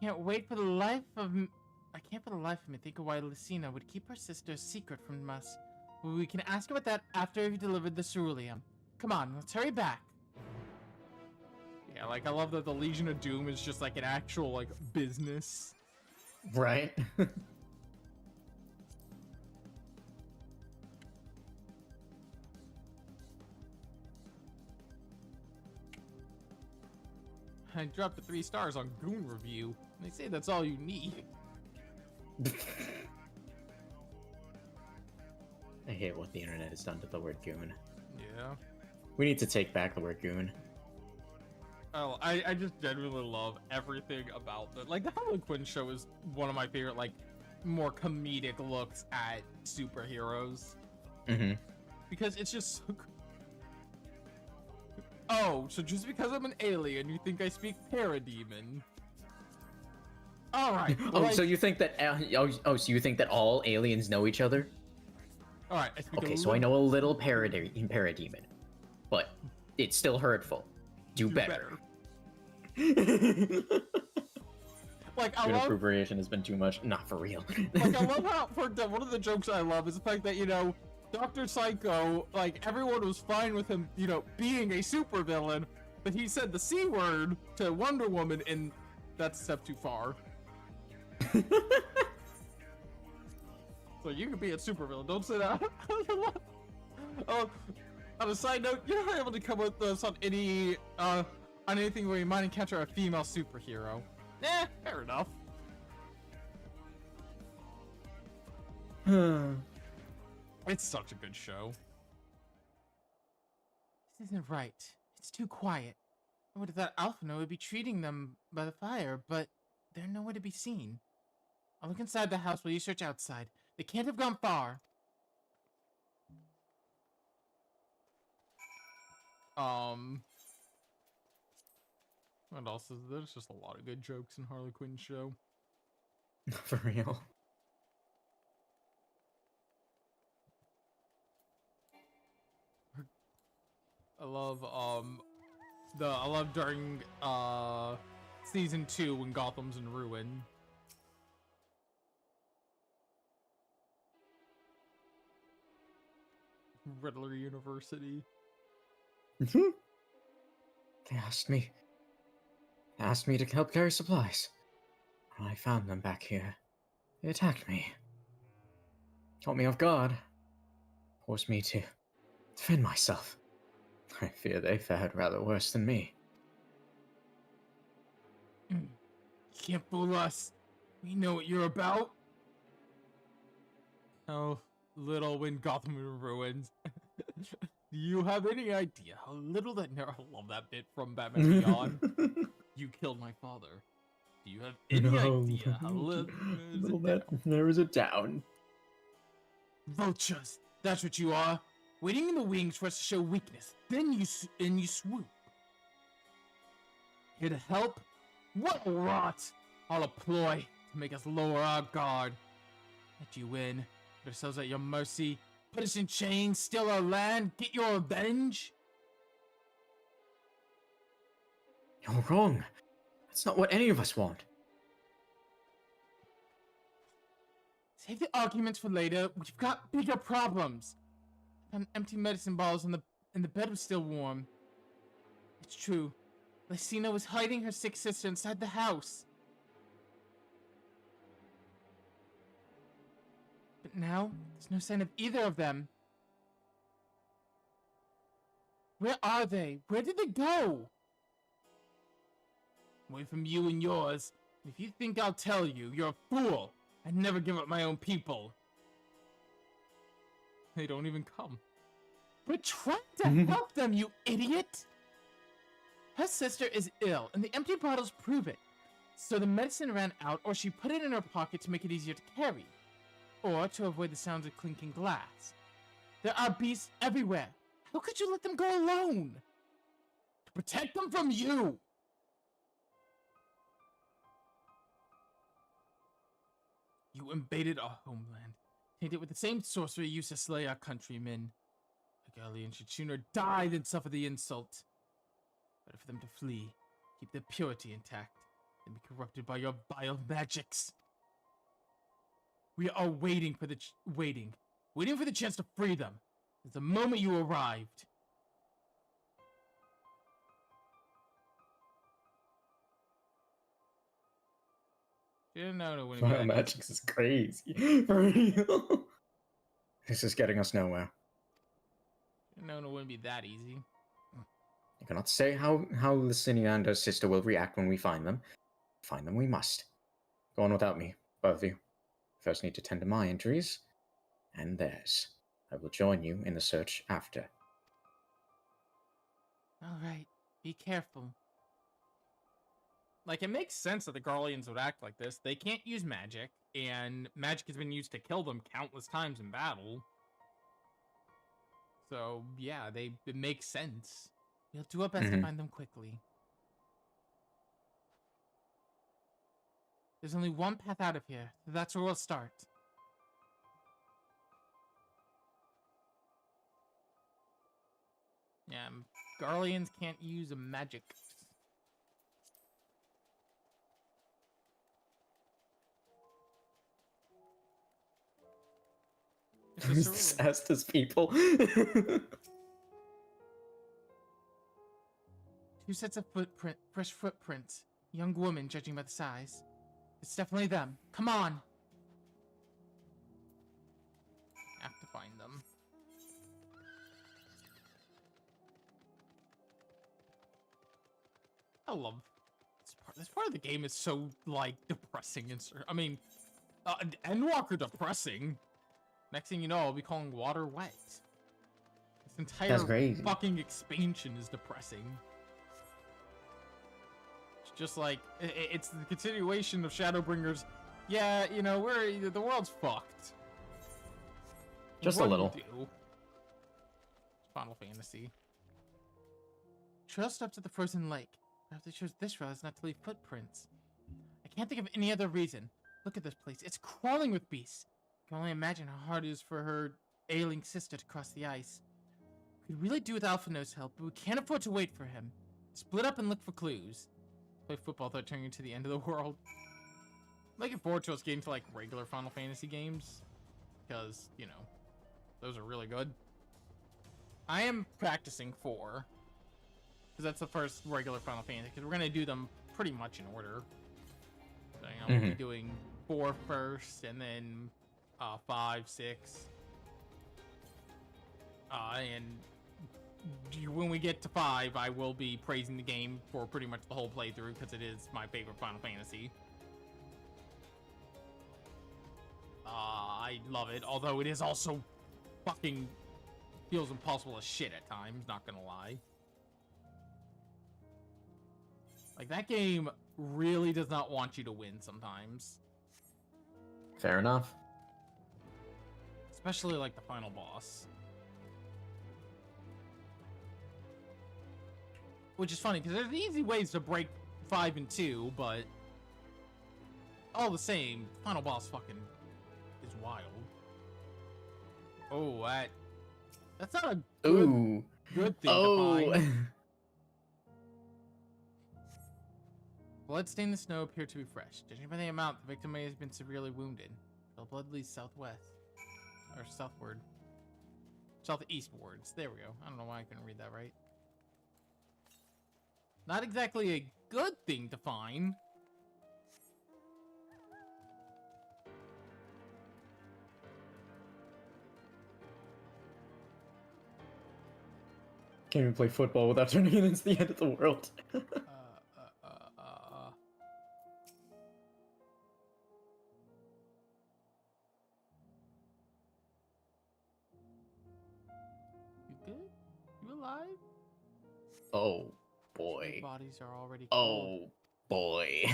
I can't for the life of me think of why Lucina would keep her sister a secret from us. But we can ask about that after we've delivered the ceruleum. Come on, let's hurry back. Yeah, I love that the Legion of Doom is just an actual business. Right. I dropped the 3 stars on Goon Review. They say that's all you need. I hate what the internet has done to the word goon. Yeah. We need to take back the word goon. Oh, I just genuinely love everything about the the Harley Quinn show is one of my favorite more comedic looks at superheroes. Mm-hmm. Because it's just so Oh, so just because I'm an alien, you think I speak parademon? Alright. Oh, so you think that so you think that all aliens know each other? Alright, I speak Okay, a so I little... know a little parademon, but it's still hurtful. Do better. Like, I Your love... appropriation has been too much. Not for real. Like, I love how, one of the jokes I love is the fact that, you know, Dr. Psycho, like, everyone was fine with him, you know, being a supervillain, but he said the C word to Wonder Woman, and that's a step too far. So you could be a supervillain, don't say that. On a side note, you're not able to come with us on anything where you might encounter a female superhero. Fair enough. It's such a good show. This isn't right. It's too quiet. I would have thought Alphino would be treating them by the fire, but they're nowhere to be seen. I'll look inside the house while you search outside. They can't have gone far. What else is there? There's just a lot of good jokes in Harley Quinn's show. For real. I love during season 2 when Gotham's in ruin. Riddler University. They asked me to help carry supplies. When I found them back here, they attacked me. Caught me off guard. Forced me to defend myself. I fear they fared rather worse than me. You can't fool us. We know what you're about. Oh, little when Gotham in ruins. Do you have any idea how little that I love that bit from Batman Beyond? You killed my father. Do you have any idea how little that narrows it down. Vultures, that's what you are. Waiting in the wings for us to show weakness. Then you swoop. Here to help? What a rot! All a ploy to make us lower our guard. Let you win. Put ourselves at your mercy. Put us in chains. Steal our land. Get your revenge. You're wrong. That's not what any of us want. Save the arguments for later. We've got bigger problems. Found empty medicine bottles and the bed was still warm. It's true. Lysina was hiding her sick sister inside the house. But now, there's no sign of either of them. Where are they? Where did they go? Away from you and yours. If you think I'll tell you, you're a fool. I'd never give up my own people. They don't even come. We're trying to help them, you idiot! Her sister is ill, and the empty bottles prove it. So the medicine ran out, or she put it in her pocket to make it easier to carry. Or to avoid the sounds of clinking glass. There are beasts everywhere. How could you let them go alone? To protect them from you! You invaded our homeland, tainted with the same sorcery used to slay our countrymen. A Galleon should sooner die than suffer the insult. Better for them to flee, keep their purity intact, than be corrupted by your vile magics. We are waiting for the chance to free them. Since the moment you arrived. Didn't know it wouldn't be Vile that magics is crazy. For real. This is getting us nowhere. Didn't know it wouldn't be that easy. I cannot say how Lysina and her sister will react when we find them. Find them we must. Go on without me, both of you. First need to tend to my injuries, and theirs. I will join you in the search after. Alright, be careful. Like, it makes sense that the Garleans would act like this. They can't use magic, and magic has been used to kill them countless times in battle. So, yeah, it makes sense. We'll do our best to find them quickly. There's only one path out of here, so that's where we'll start. Yeah, Garleans can't use a magic. Who's this Estes people? 2 sets of fresh footprints. Young woman, judging by the size. It's definitely them. Come on! Have to find them. I love this part. This part of the game is so, like, depressing. I mean, Endwalker depressing. Next thing you know, I'll be calling water wet. This entire fucking expansion is depressing. It's just like, it's the continuation of Shadowbringers. Yeah, you know, the world's fucked. Just a little. Final Fantasy. Trails up to the frozen lake. Perhaps they chose this route not to leave footprints. I can't think of any other reason. Look at this place. It's crawling with beasts. I can only imagine how hard it is for her ailing sister to cross the ice. We could really do with Alphino's help, but we can't afford to wait for him. Split up and look for clues. Play football without turning into the end of the world. I'm looking forward to us getting to, like, regular Final Fantasy games. Because, you know, those are really good. I am practicing 4. Because that's the first regular Final Fantasy. Because we're going to do them pretty much in order. So, you know, we'll be doing 4 first, and then 5, 6. And when we get to 5, I will be praising the game for pretty much the whole playthrough, because it is my favorite Final Fantasy. I love it, although it is also fucking feels impossible as shit at times, not gonna lie. Like, that game really does not want you to win sometimes. Fair enough. Especially, like, the final boss. Which is funny, because there's easy ways to break 5 and 2, but all the same, final boss fucking is wild. Oh, that's not a good thing to find. Blood-stained the snow appeared to be fresh. Judging by the amount, the victim may have been severely wounded. The blood leads southwest. Or southward. Southeastwards. There we go. I don't know why I couldn't read that right. Not exactly a good thing to find. Can't even play football without turning it into the end of the world. You good? You alive? Oh boy. Your bodies are already cold. Oh boy.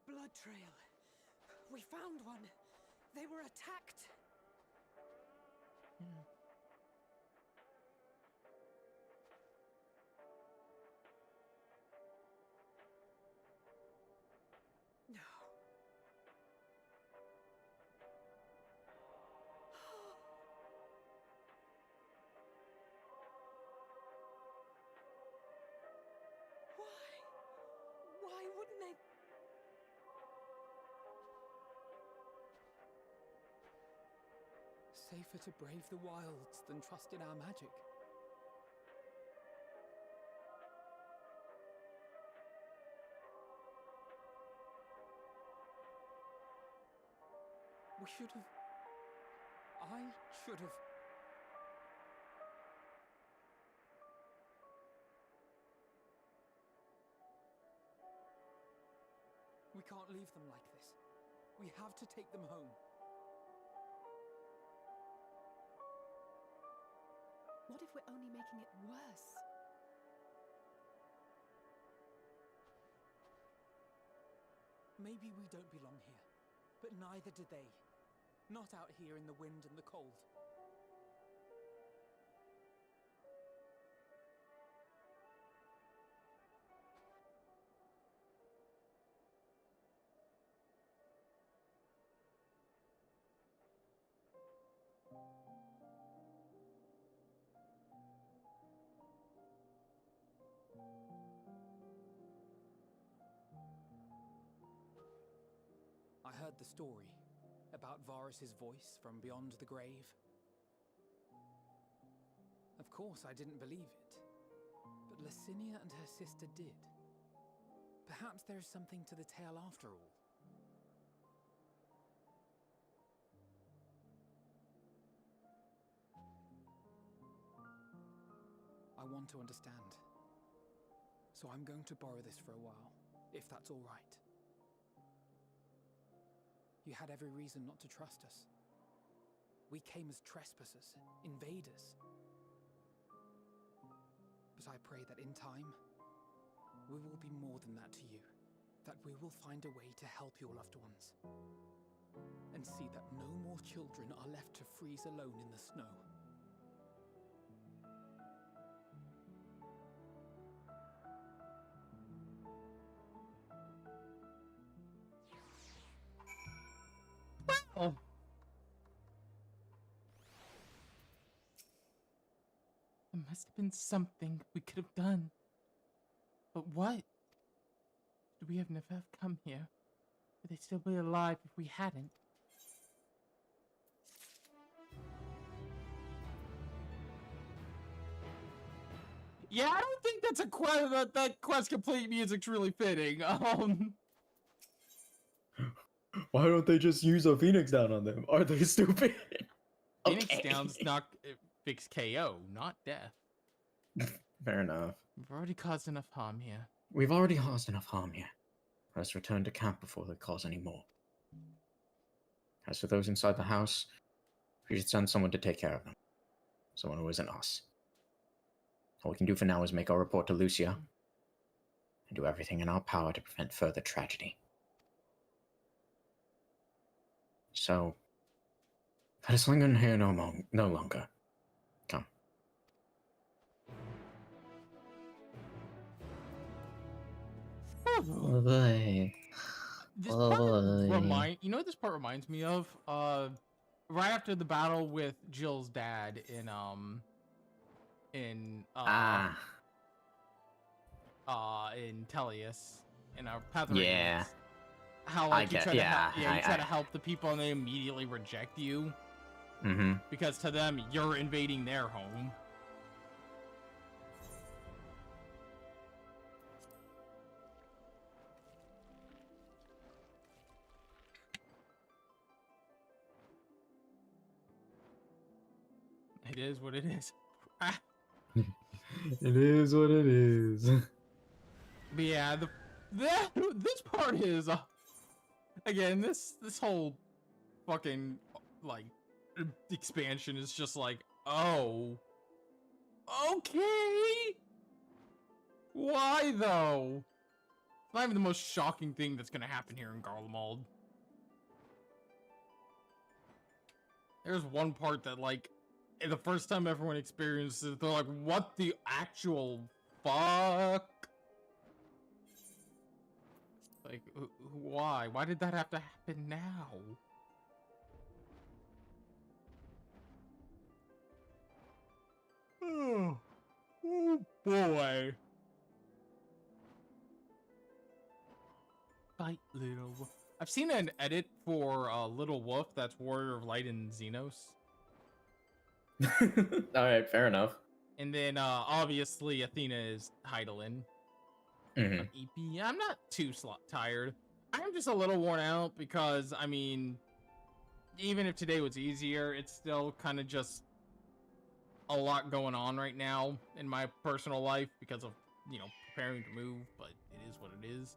Blood trail. We found one. They were attacked. Yeah. No. Why wouldn't they? safer to brave the wilds than trust in our magic. We should have... I should have... We can't leave them like this. We have to take them home. What if we're only making it worse? Maybe we don't belong here, but neither do they. Not out here in the wind and the cold. I heard the story about Varus's voice from beyond the grave. Of course, I didn't believe it, but Licinia and her sister did. Perhaps there is something to the tale after all. I want to understand, so I'm going to borrow this for a while, if that's all right. You had every reason not to trust us. We came as trespassers, invaders. But I pray that in time, we will be more than that to you. That we will find a way to help your loved ones. And see that no more children are left to freeze alone in the snow. Oh. There must have been something we could have done. But what? Would we have never have come here? Would they still be alive if we hadn't? Yeah, I don't think that's a quest. That quest complete music's really fitting. Why don't they just use a Phoenix Down on them? Are they stupid? Phoenix Okay. Down's not fix KO, not death. Fair enough. We've already caused enough harm here. We've already caused enough harm here. Let's return to camp before they cause any more. As for those inside the house, we should send someone to take care of them. Someone who isn't us. All we can do for now is make our report to Lucia and do everything in our power to prevent further tragedy. So, let us linger in here no longer. Come. Oh boy. This Oh, part you know what this part reminds me of? Right after the battle with Jill's dad in Tellius in our Path of Yeah. Radiance. How like you try to help the people and they immediately reject you because to them you're invading their home. It is what it is. It is what it is. But yeah, this part is again this whole fucking like expansion is just like, oh, okay, why though? It's not even the most shocking thing that's gonna happen here in Garlemald. There's one part that like the first time everyone experiences it, they're like, what the actual fuck? Like, why? Why did that have to happen now? Oh boy. Fight Little Wolf. I've seen an edit for Little Wolf that's Warrior of Light in Xenos. Alright, fair enough. And then obviously Athena is Heidelin. Hmm. On EP. I'm not too tired. I'm just a little worn out because, I mean, even if today was easier, it's still kind of just a lot going on right now in my personal life because of, you know, preparing to move, but it is what it is.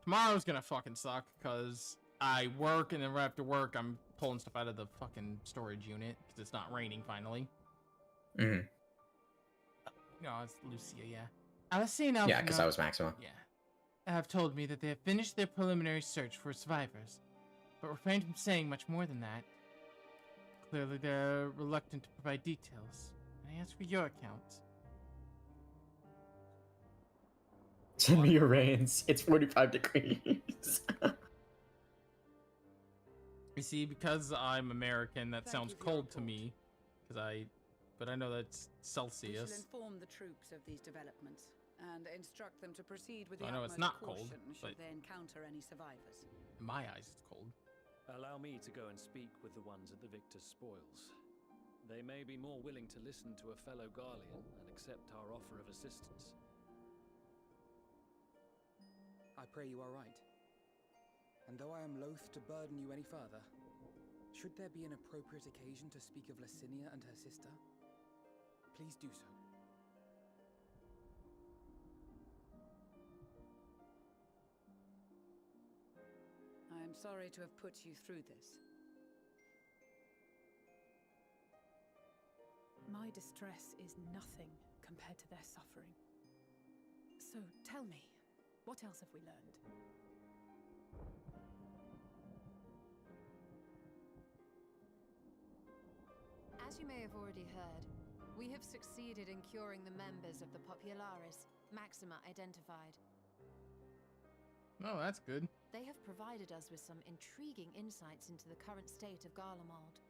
Tomorrow's gonna fucking suck because I work, and then right after work, I'm pulling stuff out of the fucking storage unit because it's not raining finally. Hmm. No, it's Lucia, yeah. Alicia now. Yeah, because that was Maxima. Yeah. Have told me that they have finished their preliminary search for survivors, but refrained from saying much more than that. Clearly, they're reluctant to provide details. I ask for your account. Send me your reins. It's 45 degrees. You see, because I'm American, that Thank sounds you for your cold to report. me, but I know that's We shall Celsius. inform the troops of these developments and instruct them to proceed with the I know it's utmost not cold, caution should but- they encounter any survivors. In my eyes, it's cold. Allow me to go and speak with the ones at the victor's spoils. They may be more willing to listen to a fellow Garlean and accept our offer of assistance. I pray you are right. And though I am loath to burden you any further, should there be an appropriate occasion to speak of Licinia and her sister, please do so. I am sorry to have put you through this. My distress is nothing compared to their suffering. So tell me, what else have we learned? As you may have already heard, we have succeeded in curing the members of the Popularis, Maxima identified. Oh, that's good. They have provided us with some intriguing insights into the current state of Garlemald.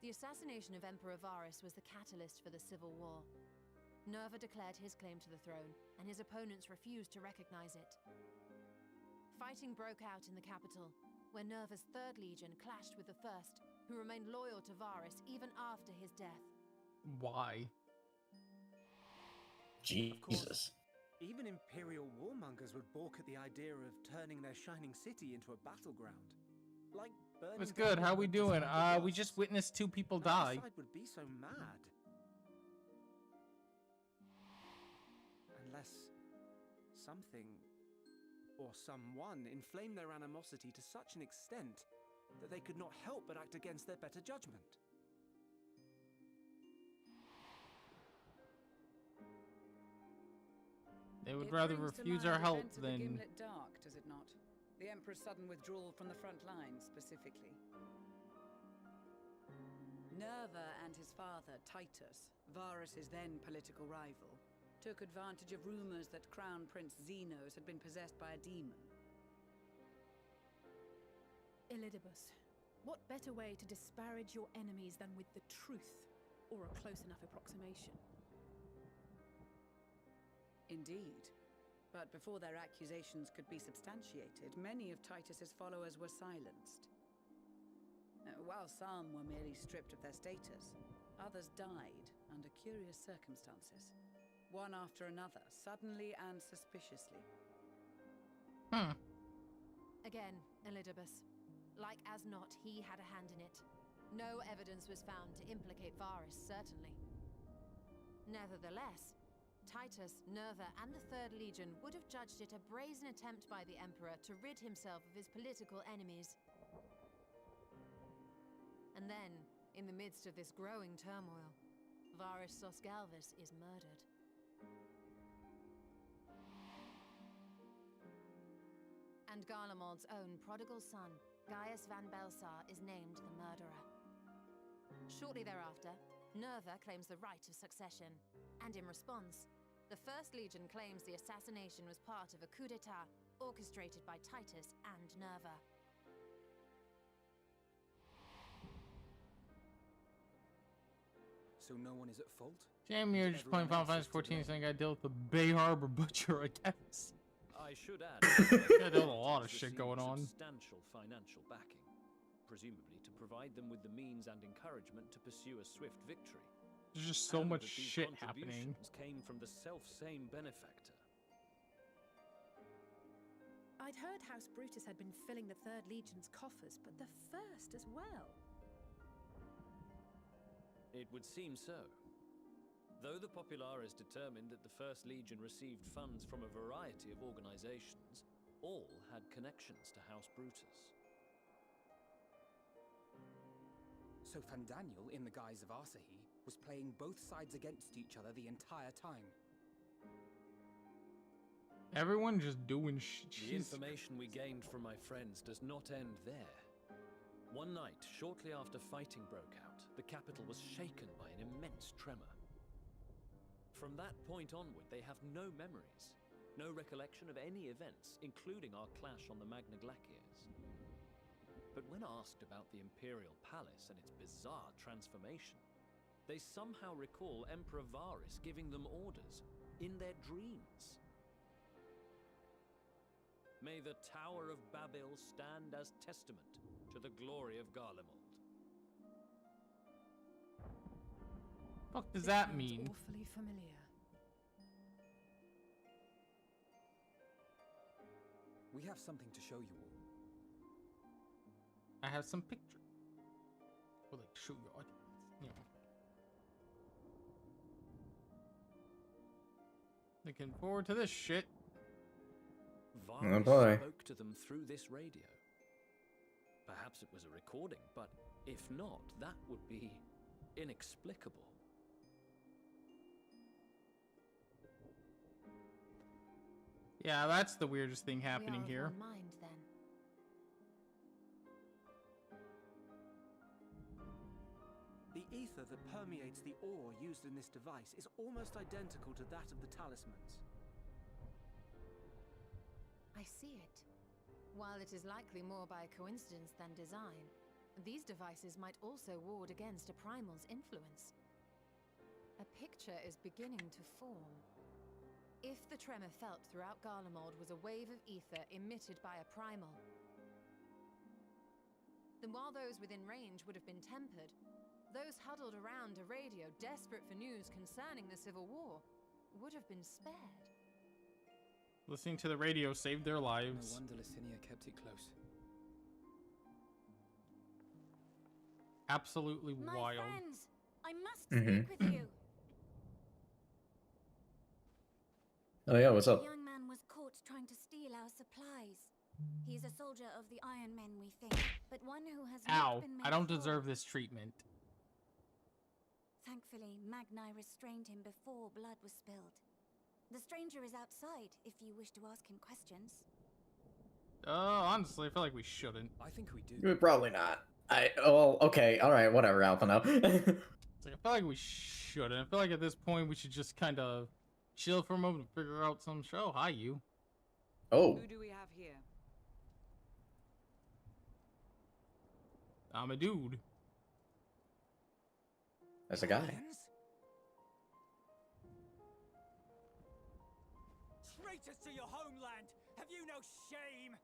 The assassination of Emperor Varus was the catalyst for the civil war. Nerva declared his claim to the throne, and his opponents refused to recognize it. Fighting broke out in the capital, where Nerva's 3rd Legion clashed with the 1st, who remained loyal to Varus even after his death. Why? Jesus. Even Imperial warmongers would balk at the idea of turning their shining city into a battleground. Like burning What's good? down How we the doing? dismantled We just mosques. witnessed 2 people No die. side would be so mad. Unless something or someone inflamed their animosity to such an extent that they could not help but act against their better judgment. They would It rather brings to refuse mind our the help events of the than... Gimlet Dark, does it not? The Emperor's sudden withdrawal from the front lines, specifically. Nerva and his father, Titus, Varus's then political rival, took advantage of rumors that Crown Prince Xenos had been possessed by a demon. Elidibus, what better way to disparage your enemies than with the truth, or a close enough approximation? Indeed. But before their accusations could be substantiated, many of Titus's followers were silenced. While some were merely stripped of their status, others died under curious circumstances. One after another, suddenly and suspiciously. Again, Elidibus. Like as not, he had a hand in it. No evidence was found to implicate Varus, certainly. Nevertheless, Titus, Nerva, and the 3rd Legion would have judged it a brazen attempt by the Emperor to rid himself of his political enemies. And then, in the midst of this growing turmoil, Varus Sosgalvis is murdered. And Garlemald's own prodigal son, Gaius van Belsar, is named the murderer. Shortly thereafter, Nerva claims the right of succession, and in response, the 1st Legion claims the assassination was part of a coup d'etat orchestrated by Titus and Nerva. So no one is at fault? Damn, you're just playing Final Fantasy Everyone else is to 14, blame. so I gotta deal with the Bay Harbor Butcher, I guess. I I should add, Yeah, there's a lot of has shit received going on. Substantial financial backing, presumably to provide them with the means and encouragement to pursue a swift victory. There's just so And much that these shit happening. contributions came from the self-same benefactor. I'd heard House Brutus had been filling the Third Legion's coffers, but the First as well. It would seem so. Though the Populares determined that the First Legion received funds from a variety of organizations, all had connections to House Brutus. So Fandaniel, in the guise of Asahi, was playing both sides against each other the entire time. Everyone just doing The information we gained from my friends does not end there. One night, shortly after fighting broke out, the capital was shaken by an immense tremor. From that point onward, they have no memories, no recollection of any events, including our clash on the Magna Glaciers. But when asked about the Imperial Palace and its bizarre transformation, they somehow recall Emperor Varus giving them orders in their dreams. May the Tower of Babel stand as testament to the glory of Garlemald. Fuck does This that sounds mean? Awfully familiar. We have something to show you all. I have some picture. Or like show your audience. You know. Looking forward to this shit. Varus boy. spoke to them through this radio. Perhaps it was a recording, but if not, that would be inexplicable. Yeah, that's the weirdest thing happening we are here. of one mind, then. The ether that permeates the ore used in this device is almost identical to that of the talismans. I see it. While it is likely more by coincidence than design, these devices might also ward against a primal's influence. A picture is beginning to form. If the tremor felt throughout Garlemald was a wave of ether emitted by a primal, then while those within range would have been tempered, those huddled around a radio desperate for news concerning the Civil War would have been spared. Listening to the radio saved their No lives. wonder Licinia kept it close. Absolutely My wild. friends, I must Mhm. speak with you. Oh yeah, what's The up? young man was caught trying to steal our supplies. He is a soldier of the Iron Men, we think, but one who has Ow, not been made I don't whole. deserve this treatment. Thankfully, Magni restrained him before blood was spilled. The stranger is outside, if you wish to ask him questions. Honestly, I feel like we shouldn't. I think we do. Probably not. Well, okay, alright, whatever, Alphino. It's like, I feel like we shouldn't. I feel like at this point we should just kind of chill for a moment and figure out some show. Hi, you. Oh, Who do we have here? I'm a dude. there's a guy. Traitors to your homeland! Have you no shame?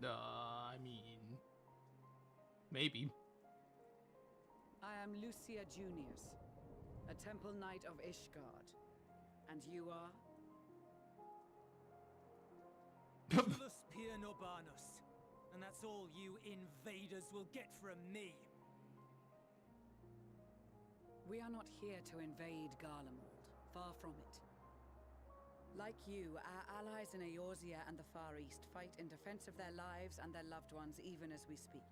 I mean, maybe. I am Lucia Junius, a temple knight of Ishgard. And you are? Plus Pir Norbanus. And that's all you invaders will get from me. We are not here to invade Garlemald. Far from it. Like you, our allies in Eorzea and the Far East fight in defense of their lives and their loved ones even as we speak.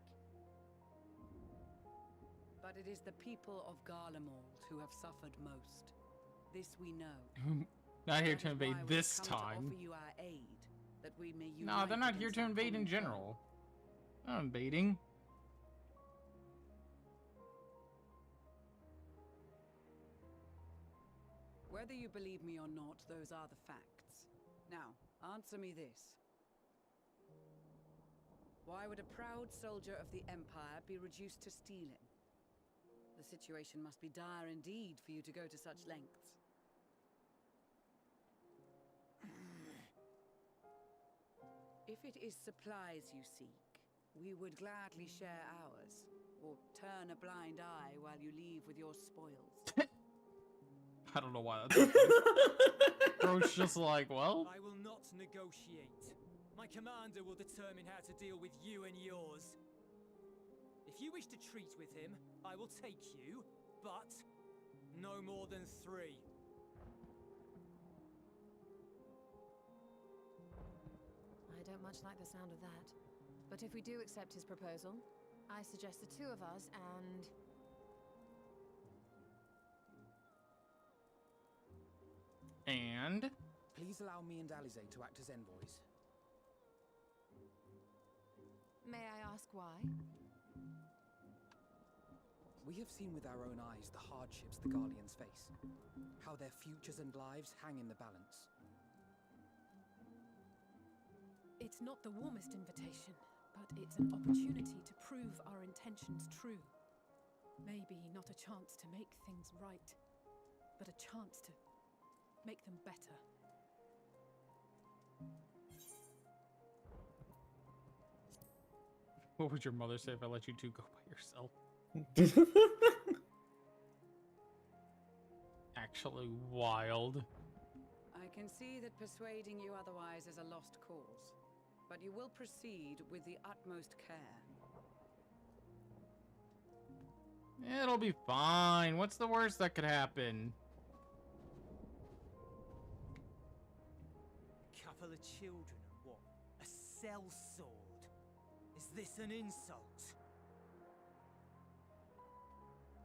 But it is the people of Garlemald who have suffered most. This we know. Not here That to is invade why we've this come to time. offer you our aid, that we may No, they're unite not here against to our invade in common foe. general. They're not invading. Whether you believe me or not, those are the facts. Now, answer me this. Why would a proud soldier of the Empire be reduced to stealing? The situation must be dire indeed for you to go to such lengths. If it is supplies you seek, we would gladly share ours, or turn a blind eye while you leave with your spoils. I don't know why that's Bro's just like, well, I will not negotiate. My commander will determine how to deal with you and yours. If you wish to treat with him, I will take you, but no more than 3. I don't much like the sound of that. But if we do accept his proposal, I suggest the 2 of us and... and... Please allow me and Alize to act as envoys. May I ask why? We have seen with our own eyes the hardships the Guardians face, how their futures and lives hang in the balance. It's not the warmest invitation, but it's an opportunity to prove our intentions true. Maybe not a chance to make things right, but a chance to make them better. What would your mother say if I let you 2 go by yourself? Actually wild. I can see that persuading you otherwise is a lost cause, but you will proceed with the utmost care. It'll be fine. What's the worst that could happen? Couple of children, what? A sellsword? Is this an insult?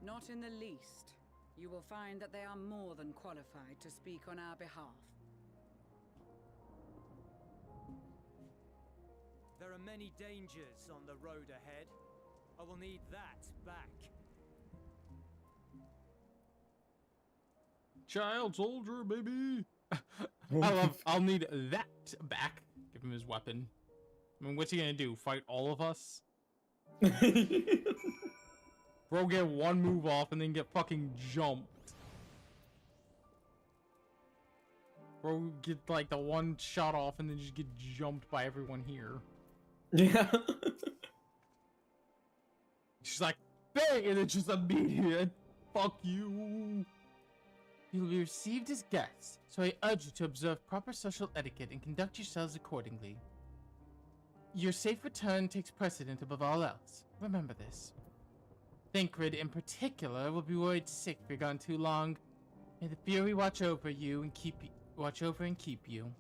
Not in the least. You will find that they are more than qualified to speak on our behalf. There are many dangers on the road ahead. I will need that back. Child soldier, baby. I'll need that back. Give him his weapon. I mean, what's he gonna do? Fight all of us? Bro, get one move off and then get fucking jumped. Bro, get like the one shot off and then just get jumped by everyone here. Yeah. She's like, bang, and it's just immediate. Fuck you. You will be received as guests, so I urge you to observe proper social etiquette and conduct yourselves accordingly. Your safe return takes precedent above all else. Remember this. Thancred, in particular, will be worried sick if you're gone too long. May the Fury watch over you and keep you.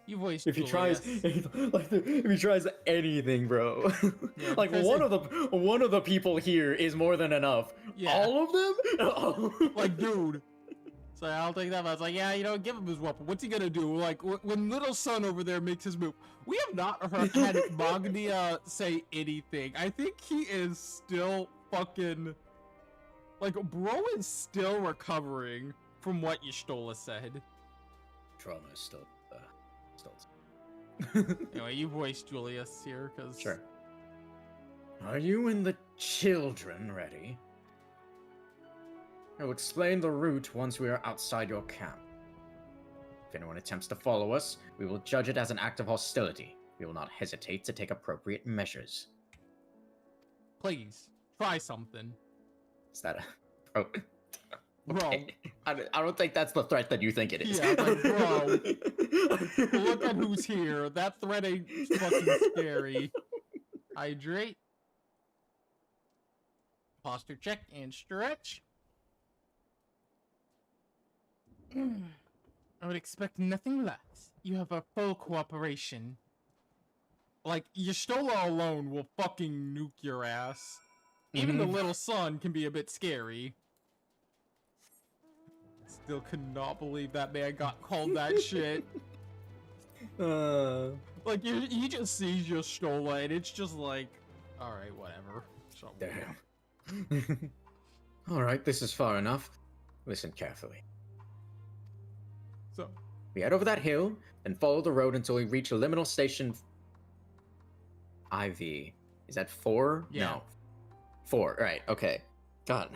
You voiced If he tries, Julius. if he tries anything, bro, Yeah, like one of the people here is more than enough. Yeah. All of them, like, dude. So I'll take that. I was like, yeah, you know, give him his weapon. What's he gonna do? Like, when little son over there makes his move, we have not had Magnia say anything. I think he is still fucking, like, bro is still recovering from what Y'shtola said. Trauma is still. Anyway, you voiced Julius here, because... Sure. Are you and the children ready? I will explain the route once we are outside your camp. If anyone attempts to follow us, we will judge it as an act of hostility. We will not hesitate to take appropriate measures. Please, try something. Is that a... Oh. Bro. Okay. I don't think that's the threat that you think it is. Yeah, like, bro. Look at who's here. That threat ain't fucking scary. Hydrate. Posture check and stretch. I would expect nothing less. You have our full cooperation. Like, Y'shtola alone will fucking nuke your ass. Even the little son can be a bit scary. Still could not believe that man got called that shit. Like, he just sees Y'shtola and it's just like, alright, whatever. Damn. Alright, this is far enough. Listen carefully. So, we head over that hill and follow the road until we reach a liminal station. IV. Is that 4? Yeah. No. 4, right, okay. God,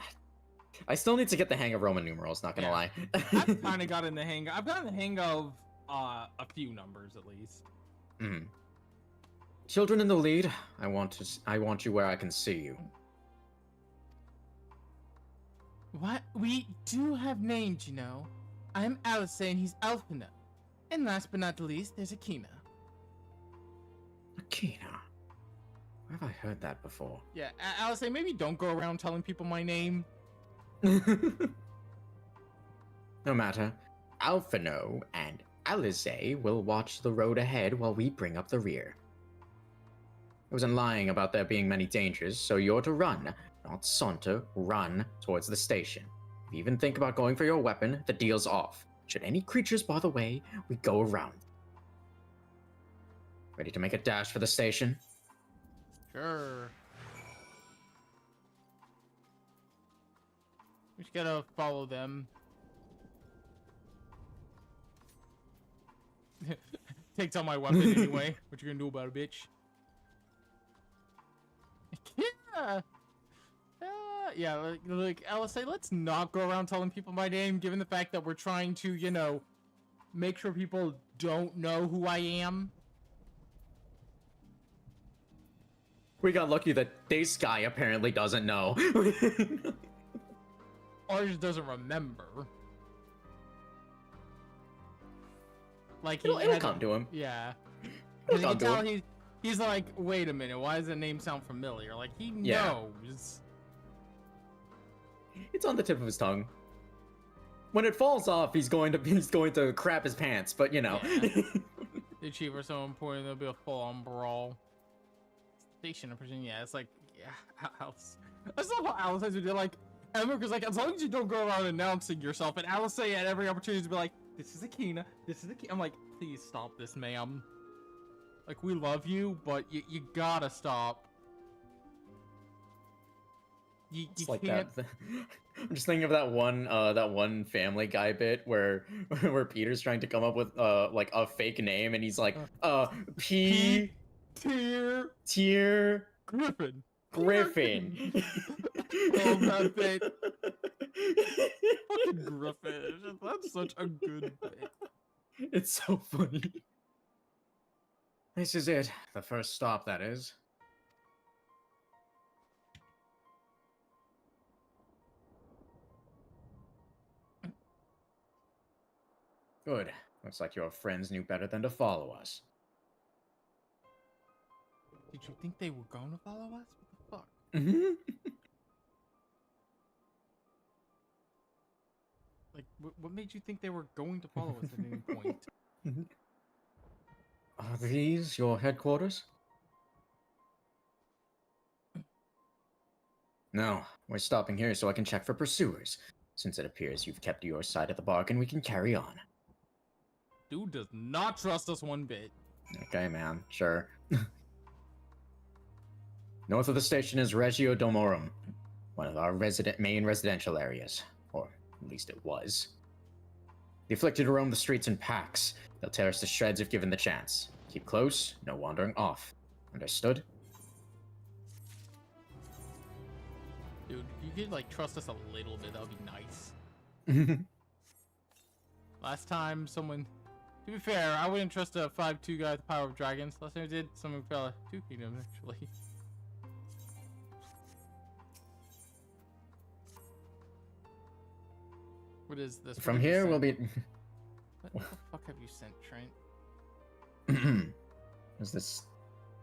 I still need to get the hang of Roman numerals, not gonna lie. I've kind of gotten the hang. I've gotten the hang of a few numbers at least. Mhm. Children in the lead, I want you where I can see you. What? We do have names, you know. I'm Alice and he's Alphina. And last but not least, there's Akina. Akina? Where have I heard that before? Yeah, Alice, maybe don't go around telling people my name. No matter. Alphino and Alice will watch the road ahead while we bring up the rear. I wasn't lying about there being many dangers, so you're to run, not saunter, run towards the station. If you even think about going for your weapon, the deal's off. Should any creatures bar the way, we go around. Ready to make a dash for the station? Sure. We just gotta follow them. Takes out my weapon anyway. What you gonna do about it, bitch? Yeah. Yeah, like Alice, let's not go around telling people my name, given the fact that we're trying to, you know, make sure people don't know who I am. We got lucky that this guy apparently doesn't know. Or just doesn't remember. Like it'll come to him. Yeah. It'll You come can to tell him. he's like, wait a minute, why does the name sound familiar? Like he Yeah. knows. It's on the tip of his tongue. When it falls off, he's going to crap his pants, but you know. Yeah. The chief are so important, there'll be a full-on brawl. Station of Virginia, yeah, it's like, yeah, Alice. That's not how Alice has to do. Like, Emmer's like, as long as you don't go around announcing yourself, and Alice say at every opportunity to be like, this is Akina, this is Akina. I'm like, please stop this, ma'am. Like, we love you, but you gotta stop. You Like can't. that. I'm just thinking of that one Family Guy bit where Peter's trying to come up with like a fake name, and he's like P Tier Griffin. Griffin. Oh, that bit. Fucking Griffin. That's such a good bit. It's so funny. This is it. The first stop, that is. Good. Looks like your friends knew better than to follow us. Did you think they were going to follow us? What the fuck? Like, what made you think they were going to follow us at any point? Are these your headquarters? No, we're stopping here so I can check for pursuers. Since it appears you've kept your side of the bargain, we can carry on. Dude does not trust us one bit. Okay, man, sure. North of the station is Reggio Domorum, one of our main residential areas, or at least it was. The afflicted roam the streets in packs. They'll tear us to shreds if given the chance. Keep close, no wandering off. Understood? Dude, if you could, like, trust us a little bit, that would be nice. Last time someone... To be fair, I wouldn't trust a 5-2 guy with the power of dragons. Last time I did, someone fell a 2 kingdoms, actually. What is this? From here, we'll be... What the fuck have you sent, Trent? What's this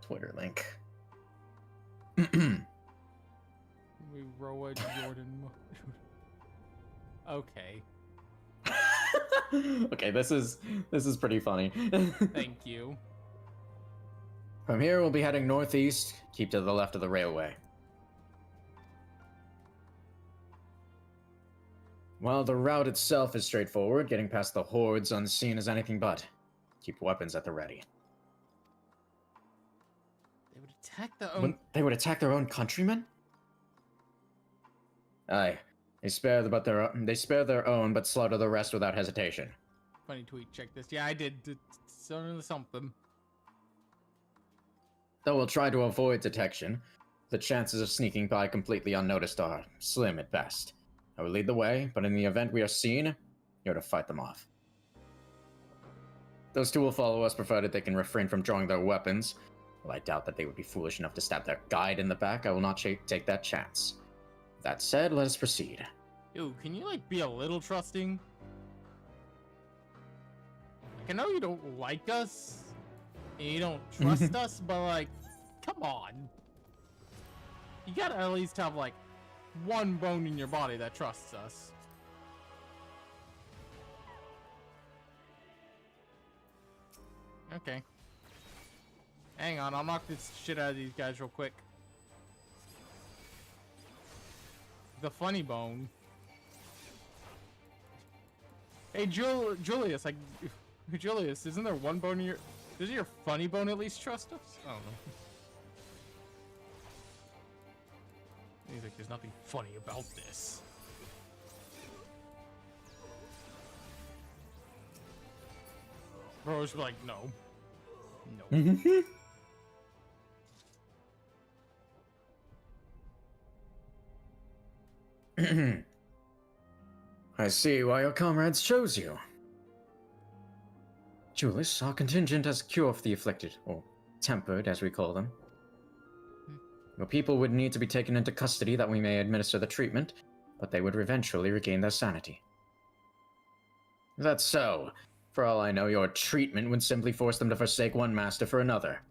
Twitter link? We row a Jordan. Okay. Okay, this is pretty funny. Thank you. From here, we'll be heading northeast. Keep to the left of the railway. While the route itself is straightforward, getting past the hordes unseen is anything but. Keep weapons at the ready. They would attack their own... They would attack their own countrymen? Aye. They spare their own, but slaughter the rest without hesitation. Funny tweet, check this. Yeah, I did. Something. Though we'll try to avoid detection. the chances of sneaking by completely unnoticed are slim at best. I will lead the way, but in the event we are seen, you're to fight them off. Those two will follow us provided they can refrain from drawing their weapons. While I doubt that they would be foolish enough to stab their guide in the back, I will not take that chance. That said, let us proceed. Yo, can you, like, be a little trusting? Like, I know you don't like us, and you don't trust us, but, like, come on. You gotta at least have, like, one bone in your body that trusts us. Okay. Hang on, I'll knock this shit out of these guys real quick. The funny bone. Hey, Julius, like, Julius, isn't there one bone in your... Doesn't your funny bone at least trust us? I don't know. He's like, there's nothing funny about this. Bro's like, no. No. I see why your comrades chose you. Julius, our contingent has a cure for the afflicted, or tempered, as we call them. Your people would need to be taken into custody that we may administer the treatment, but they would eventually regain their sanity. That's so. For all I know, your treatment would simply force them to forsake one master for another.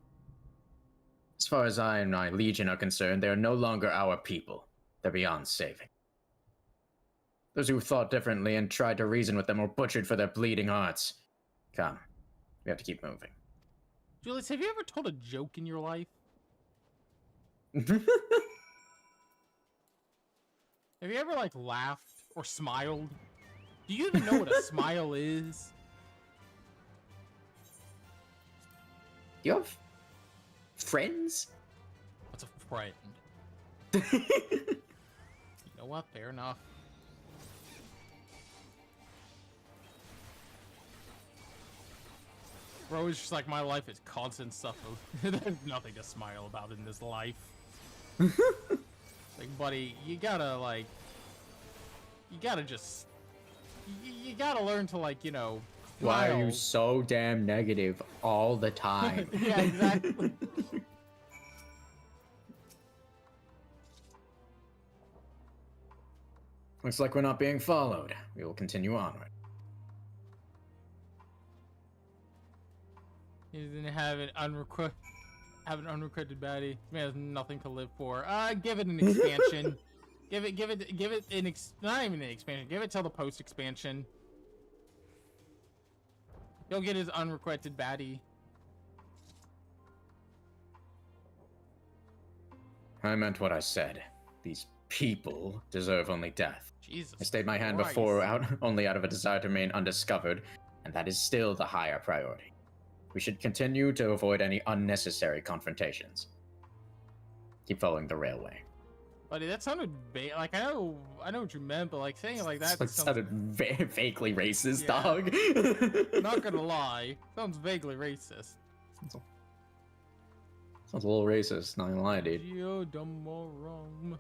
As far as I and my legion are concerned, they are no longer our people. They're beyond saving. Those who thought differently and tried to reason with them were butchered for their bleeding hearts. Come, we have to keep moving. Julius, have you ever told a joke in your life? Have you ever, like, laughed or smiled? Do you even know what a smile is? You have friends? What's a friend? You know what? Fair enough. Bro, it's just like my life is constant stuff. There's nothing to smile about in this life. Like, buddy, you gotta, like... You gotta just... You gotta learn to, like, you know... Why are you smile. so damn negative all the time? Yeah, exactly. Looks like we're not being followed. We will continue onward. He doesn't have an unrequited baddie. This man has nothing to live for. Give it an expansion. give it an not even an expansion. Give it till the post expansion. He'll get his unrequited baddie. I meant what I said. These people deserve only death. Jesus I stayed my hand Christ. before only out of a desire to remain undiscovered, and that is still the higher priority. We should continue to avoid any unnecessary confrontations. Keep following the railway. Buddy, that sounded like I know what you meant, but like saying it like that Sounded vaguely racist, Yeah. dog. Not gonna lie, sounds vaguely racist. Sounds a little racist, not gonna lie, dude. Geodomorum.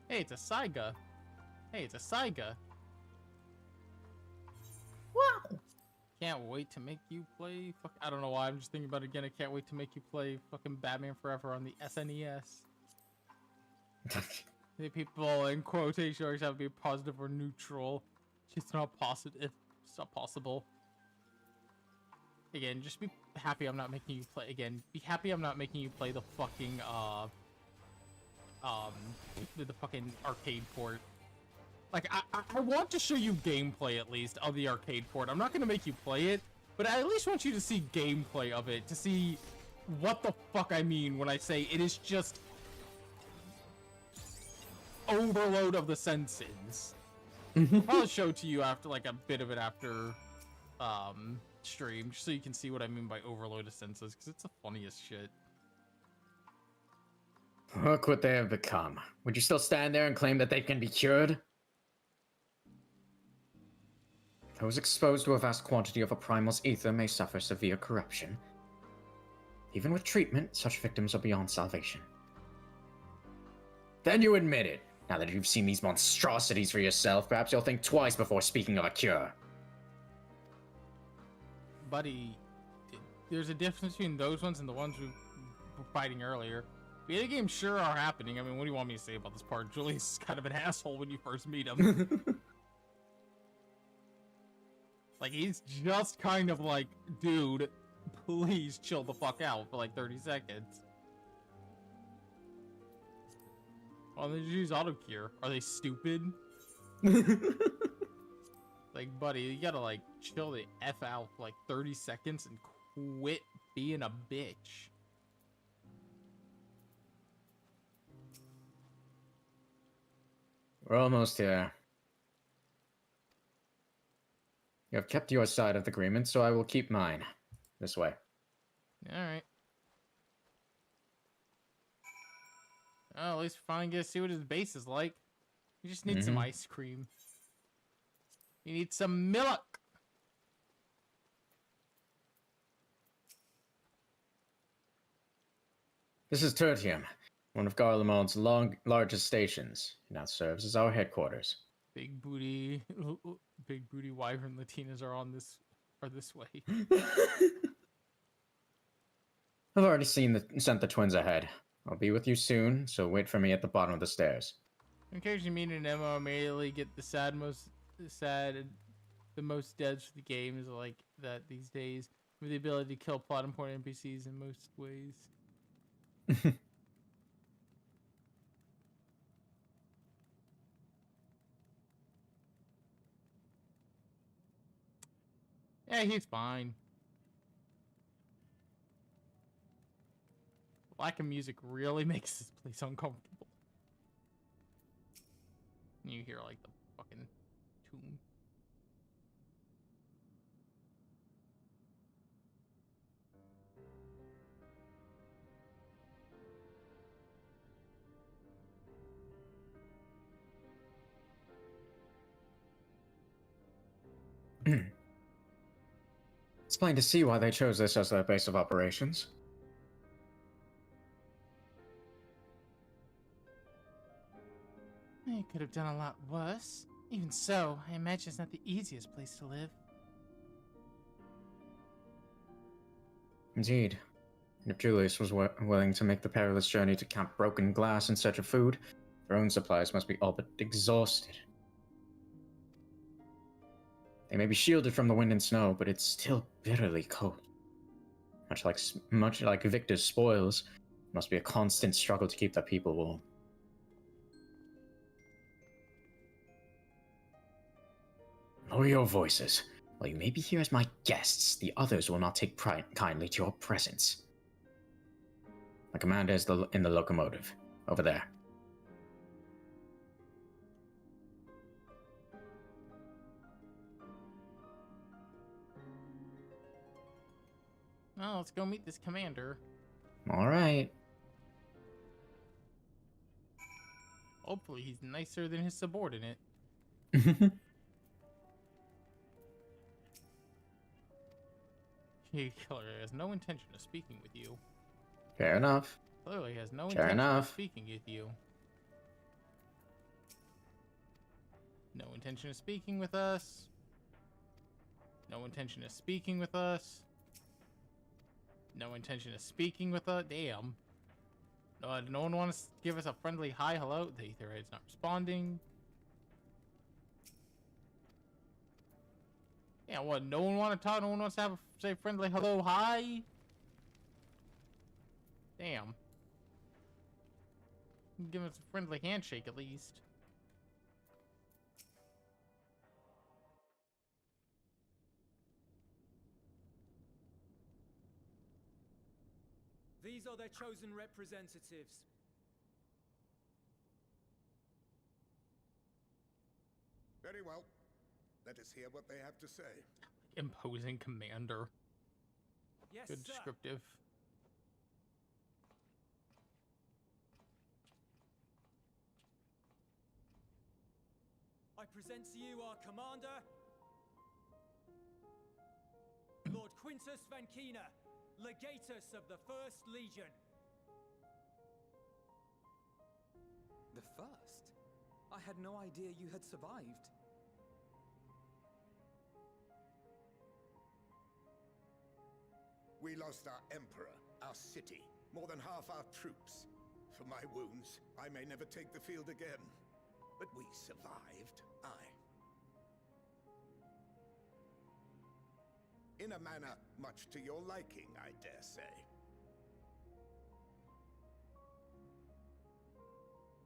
Hey, it's a Saiga. Hey, it's a Saiga. Wow. Can't wait to make you play. I don't know why. I'm just thinking about it again. I can't wait to make you play fucking Batman Forever on the SNES. The people in quotation marks have to be positive or neutral. It's not positive. It's not possible. Again, just be happy I'm not making you play. Again, be happy I'm not making you play the fucking the fucking arcade port. Like, I want to show you gameplay, at least, of the arcade port. I'm not going to make you play it, but I at least want you to see gameplay of it, to see what the fuck I mean when I say it is just overload of the senses. I'll show it to you after, like, a bit of it after, stream, just so you can see what I mean by overload of senses, because it's the funniest shit. Look what they have become. Would you still stand there and claim that they can be cured? Those exposed to a vast quantity of a primal's ether may suffer severe corruption. Even with treatment, such victims are beyond salvation. Then you admit it. Now that you've seen these monstrosities for yourself, perhaps you'll think twice before speaking of a cure. Buddy, there's a difference between those ones and the ones we were fighting earlier. Beta games sure are happening. I mean, what do you want me to say about this part? Julius is kind of an asshole when you first meet him. Like, he's just kind of like, dude, please chill the fuck out for like 30 seconds. Oh, they just use auto-cure. Are they stupid? Like, buddy, you gotta, like, chill the F out for, like, 30 seconds and quit being a bitch. We're almost here. You have kept your side of the agreement, so I will keep mine. This way. Alright. Oh, at least we finally get to see what his base is like. You just need some ice cream. You need some milk! This is Tertium, one of Garlemald's largest stations. It now serves as our headquarters. Big booty wyvern Latinas are this way. I've already sent the twins ahead. I'll be with you soon, so wait for me at the bottom of the stairs. In case you meet an MMO, immediately get the most deads for the game is like that these days, with the ability to kill plot important NPCs in most ways. Yeah, he's fine. Lack of music really makes this place uncomfortable. You hear like the fucking tune. It's plain to see why they chose this as their base of operations. They could have done a lot worse. Even so, I imagine it's not the easiest place to live. Indeed. And if Julius was willing to make the perilous journey to Camp Broken Glass in search of food, their own supplies must be all but exhausted. They may be shielded from the wind and snow, but it's still bitterly cold. Much like Victor's spoils, it must be a constant struggle to keep their people warm. Lower your voices. While you may be here as my guests, the others will not take kindly to your presence. My commander is in the locomotive. Over there. Well, let's go meet this commander. Alright. Hopefully he's nicer than his subordinate. Killer has no intention of speaking with you. Fair enough. Clearly has no intention of speaking with you. No intention of speaking with us. No intention of speaking with us. No intention of speaking with us. Damn. No one wants to give us a friendly hi, hello. The Etherhead's not responding. Yeah, what? No one want to talk? No one wants to say friendly hello, hi? Damn. Give us a friendly handshake at least. These are their chosen representatives. Very well. Let us hear what they have to say. Imposing commander. Yes, Good sir. descriptive. I present to you our commander, Quintus Vankina, legatus of the First Legion. The first? I had no idea you had survived. We lost our emperor, our city, more than half our troops. For my wounds, I may never take the field again. But we survived, aye. In a manner much to your liking, I dare say.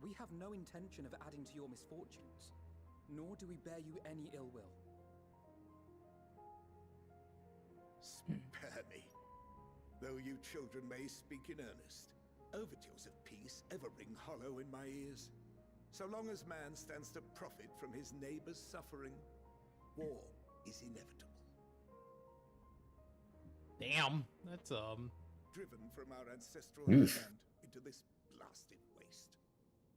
We have no intention of adding to your misfortunes, nor do we bear you any ill will. Spare me. Though you children may speak in earnest, overtures of peace ever ring hollow in my ears. So long as man stands to profit from his neighbor's suffering, war is inevitable. Damn, that's Driven from our ancestral land into this blasted waste.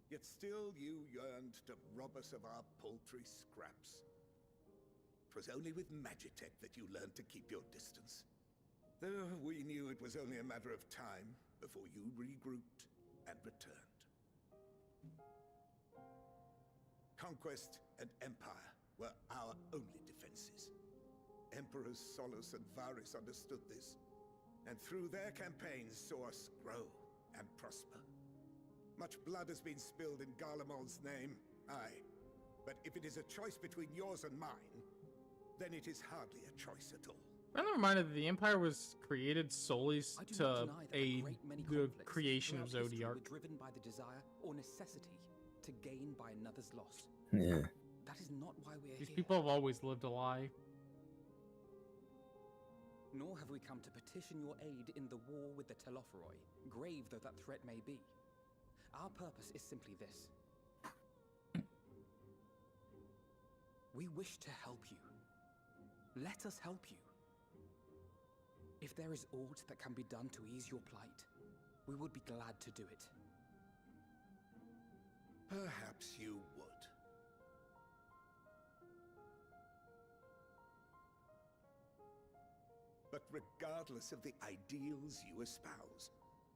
Yet still you yearned to rob us of our paltry scraps. 'Twas only with Magitech that you learned to keep your distance. Though we knew it was only a matter of time before you regrouped and returned. Conquest and empire were our only defenses. Emperors Solus and Varus understood this, and through their campaigns saw us grow and prosper. Much blood has been spilled in Garlemald's name, aye. But if it is a choice between yours and mine, then it is hardly a choice at all. I'm reminded that the Empire was created solely I do to not deny that a aid great many the conflicts creation of throughout history Zodiark. were driven by the desire or necessity to gain by another's loss. Yeah. That is not why we are These here. people have always lived a lie. Nor have we come to petition your aid in the war with the Telophoroi, grave though that threat may be. Our purpose is simply this. We wish to help you. Let us help you. If there is aught that can be done to ease your plight, we would be glad to do it. Perhaps you would. But regardless of the ideals you espouse,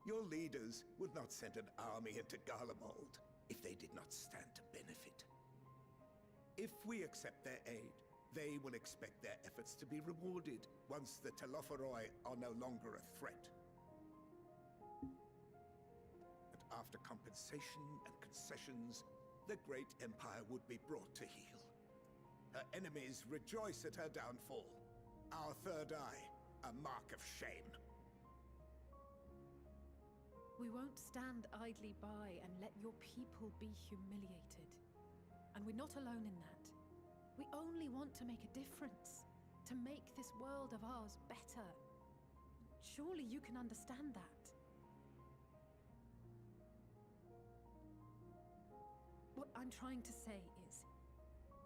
your leaders would not send an army into Garlemald if they did not stand to benefit. If we accept their aid, they will expect their efforts to be rewarded once the Telophoroi are no longer a threat. But after compensation and concessions, the great empire would be brought to heel. Her enemies rejoice at her downfall. Our third eye, a mark of shame. We won't stand idly by and let your people be humiliated. And we're not alone in that. We only want to make a difference, to make this world of ours better. Surely you can understand that. What I'm trying to say is,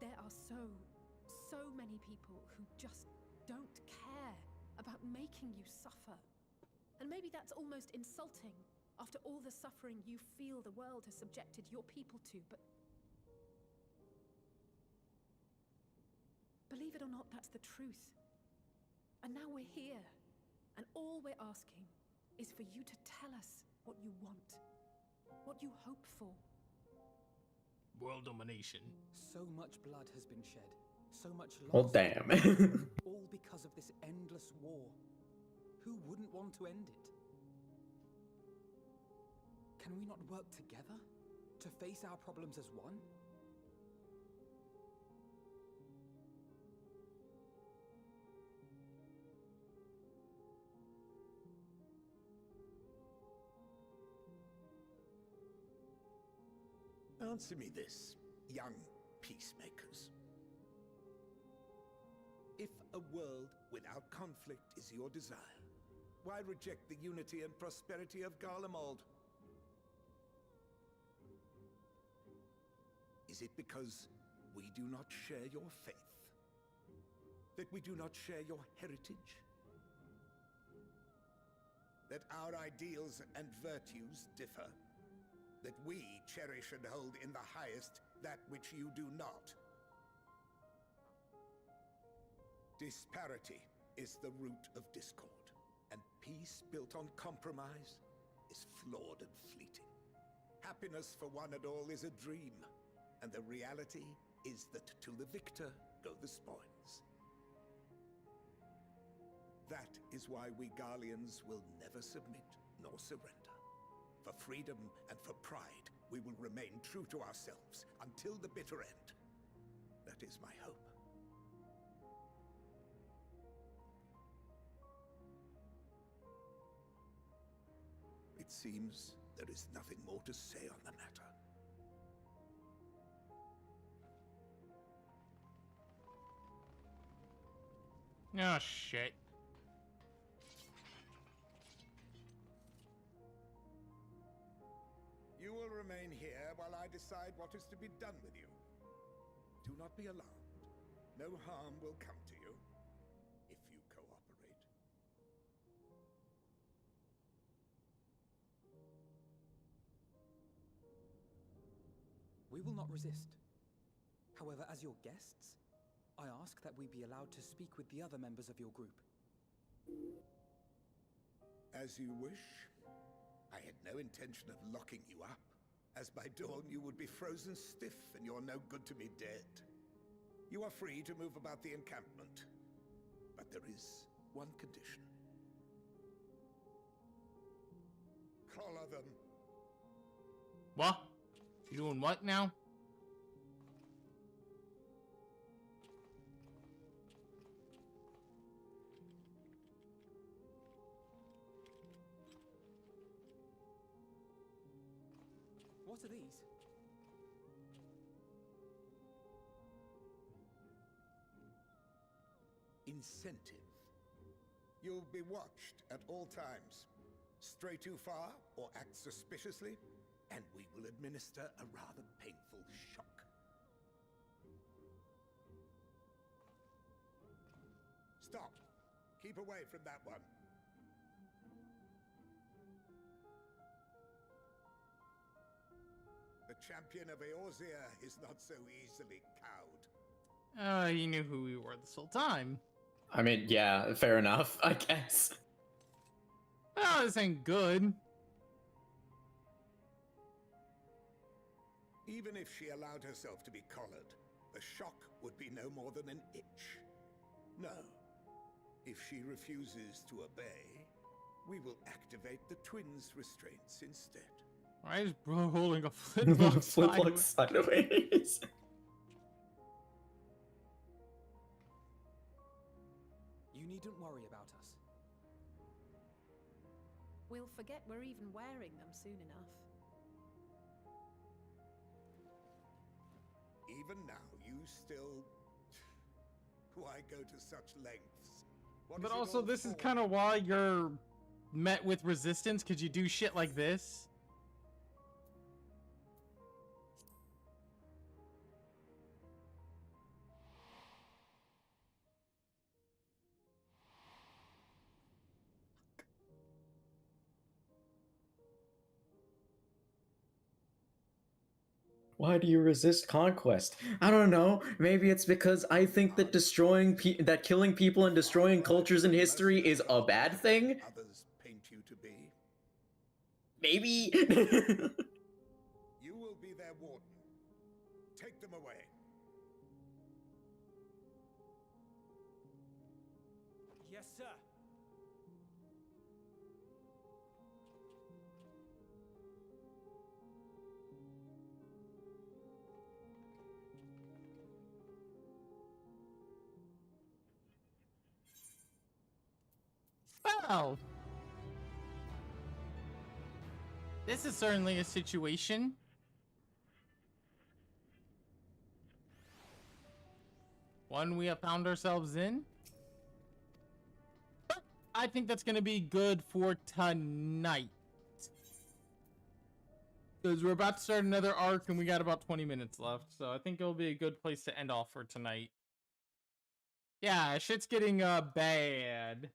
there are so many people who just don't care about making you suffer. And maybe that's almost insulting after all the suffering you feel the world has subjected your people to, but believe it or not, that's the truth. And now we're here, and all we're asking is for you to tell us what you want, what you hope for. World domination. So much blood has been shed, so much loss. Well, damn. All because of this endless war. Who wouldn't want to end it? Can we not work together to face our problems as one? Answer me this, young peacemakers. If a world without conflict is your desire, why reject the unity and prosperity of Garlemald? Is it because we do not share your faith? That we do not share your heritage? That our ideals and virtues differ? That we cherish and hold in the highest that which you do not? Disparity is the root of discord, and peace built on compromise is flawed and fleeting. Happiness for one and all is a dream, and the reality is that to the victor go the spoils. That is why we Garleans will never submit nor surrender. For freedom and for pride, we will remain true to ourselves until the bitter end. That is my hope. It seems there is nothing more to say on the matter. Oh, shit. You will remain here while I decide what is to be done with you. Do not be alarmed. No harm will come to you if you cooperate. We will not resist. However, as your guests, I ask that we be allowed to speak with the other members of your group. As you wish. I had no intention of locking you up, as by dawn you would be frozen stiff and you're no good to me dead. You are free to move about the encampment, but there is one condition. Collar them. What? You doing what now? What are these? Incentive. You'll be watched at all times. Stray too far or act suspiciously, and we will administer a rather painful shock. Stop! Keep away from that one. The champion of Eorzea is not so easily cowed. He knew who we were this whole time. I mean, yeah, fair enough, I guess. Oh, this ain't good. Even if she allowed herself to be collared, the shock would be no more than an itch. No. If she refuses to obey, we will activate the twins' restraints instead. Why is bro holding a flip-flop Flip-flop sideways? You needn't worry about us. We'll forget we're even wearing them soon enough. Even now, you still... Why go to such lengths? What But is it also, all this is for? kind of why you're met with resistance, because you do shit like this. Why do you resist conquest? I don't know. Maybe it's because I think that that killing people and destroying cultures and history is a bad thing. Others paint you to be. Maybe. You will be their warden. Take them away. Yes, sir. Well, this is certainly a situation. One we have found ourselves in. But I think that's going to be good for tonight. Because we're about to start another arc and we got about 20 minutes left. So I think it'll be a good place to end off for tonight. Yeah, shit's getting bad.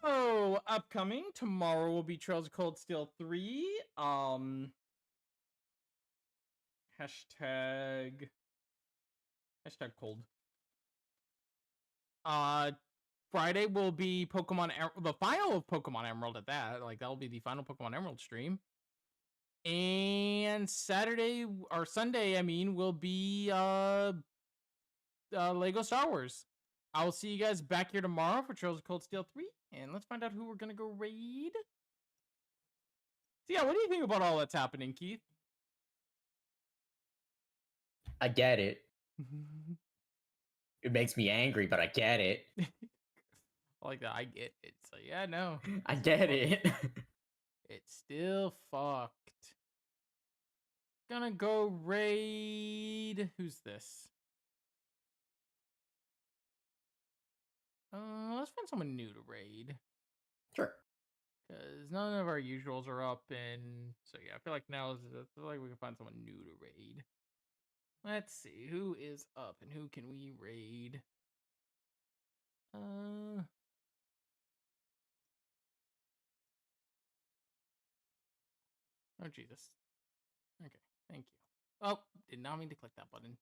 So, upcoming tomorrow will be Trails of Cold Steel 3. Hashtag cold. Friday will be the final of Pokemon Emerald at that. Like, that'll be the final Pokemon Emerald stream. And Saturday, or Sunday, I mean, will be Lego Star Wars. I will see you guys back here tomorrow for Trails of Cold Steel 3. And let's find out who we're going to go raid. So yeah, what do you think about all that's happening, Keith? I get it. It makes me angry, but I get it. I like that. I get it. So yeah, no. I get it. It's still fucked. Gonna go raid. Who's this? Let's find someone new to raid. Sure. Because none of our usuals are up, and so yeah, I feel like now I feel like we can find someone new to raid. Let's see who is up and who can we raid. Oh Jesus. Okay, thank you. Oh, did not mean to click that button.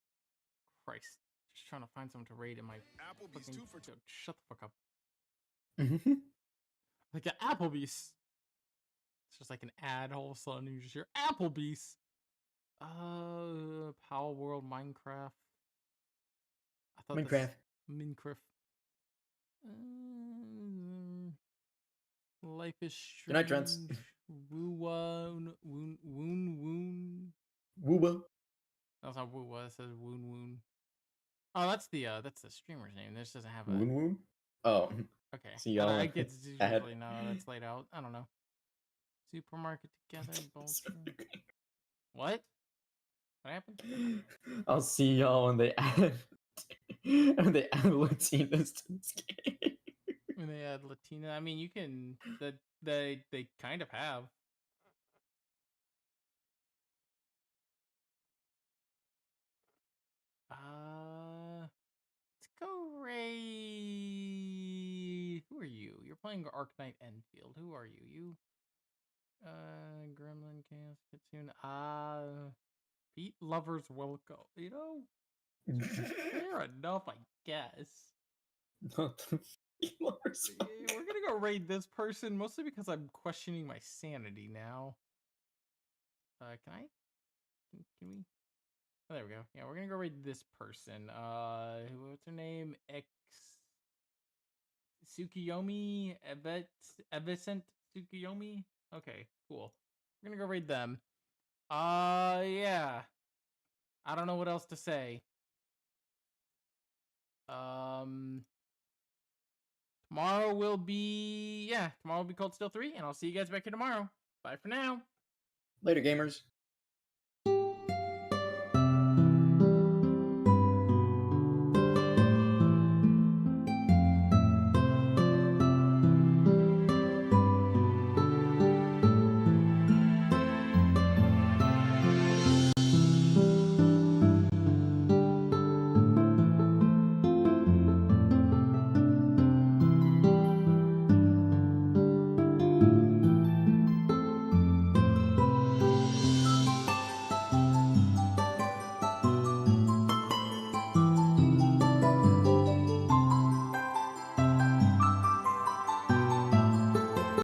Christ, just trying to find someone to raid in my Applebee's fucking... 2 for... Shut the fuck up. Mm-hmm. Like an Applebee's. It's just like an ad all of a sudden you just hear Applebee's. Power World Minecraft. I thought Minecraft. Minecraft. Life is strange. Good night, Trents. Woon. Wooba. That's not Woowa. It says Woon. Oh, that's the streamer's name. This doesn't have a Woon Woon? Oh. Okay. See y'all. I get usually no, that's laid out. I don't know. Supermarket together. What? What happened? I'll see y'all when they add Latinas to this game. When they add Latina, I mean, you can. They kind of have. Let's go raid. Who are you? You're playing Arknight Enfield. Who are you? You Gremlin Chaos Kitsune. Feet Lovers Welcome. You know? Fair enough, I guess. Not the Feet Lovers Welcome. We're gonna go raid this person, mostly because I'm questioning my sanity now. Can we? Oh, there we go. Yeah, we're gonna go raid this person. What's her name? Tsukiyomi? Evicent Tsukiyomi? Okay, cool. We're gonna go raid them. Yeah. I don't know what else to say. Tomorrow will be Cold Steel 3, and I'll see you guys back here tomorrow. Bye for now. Later, gamers.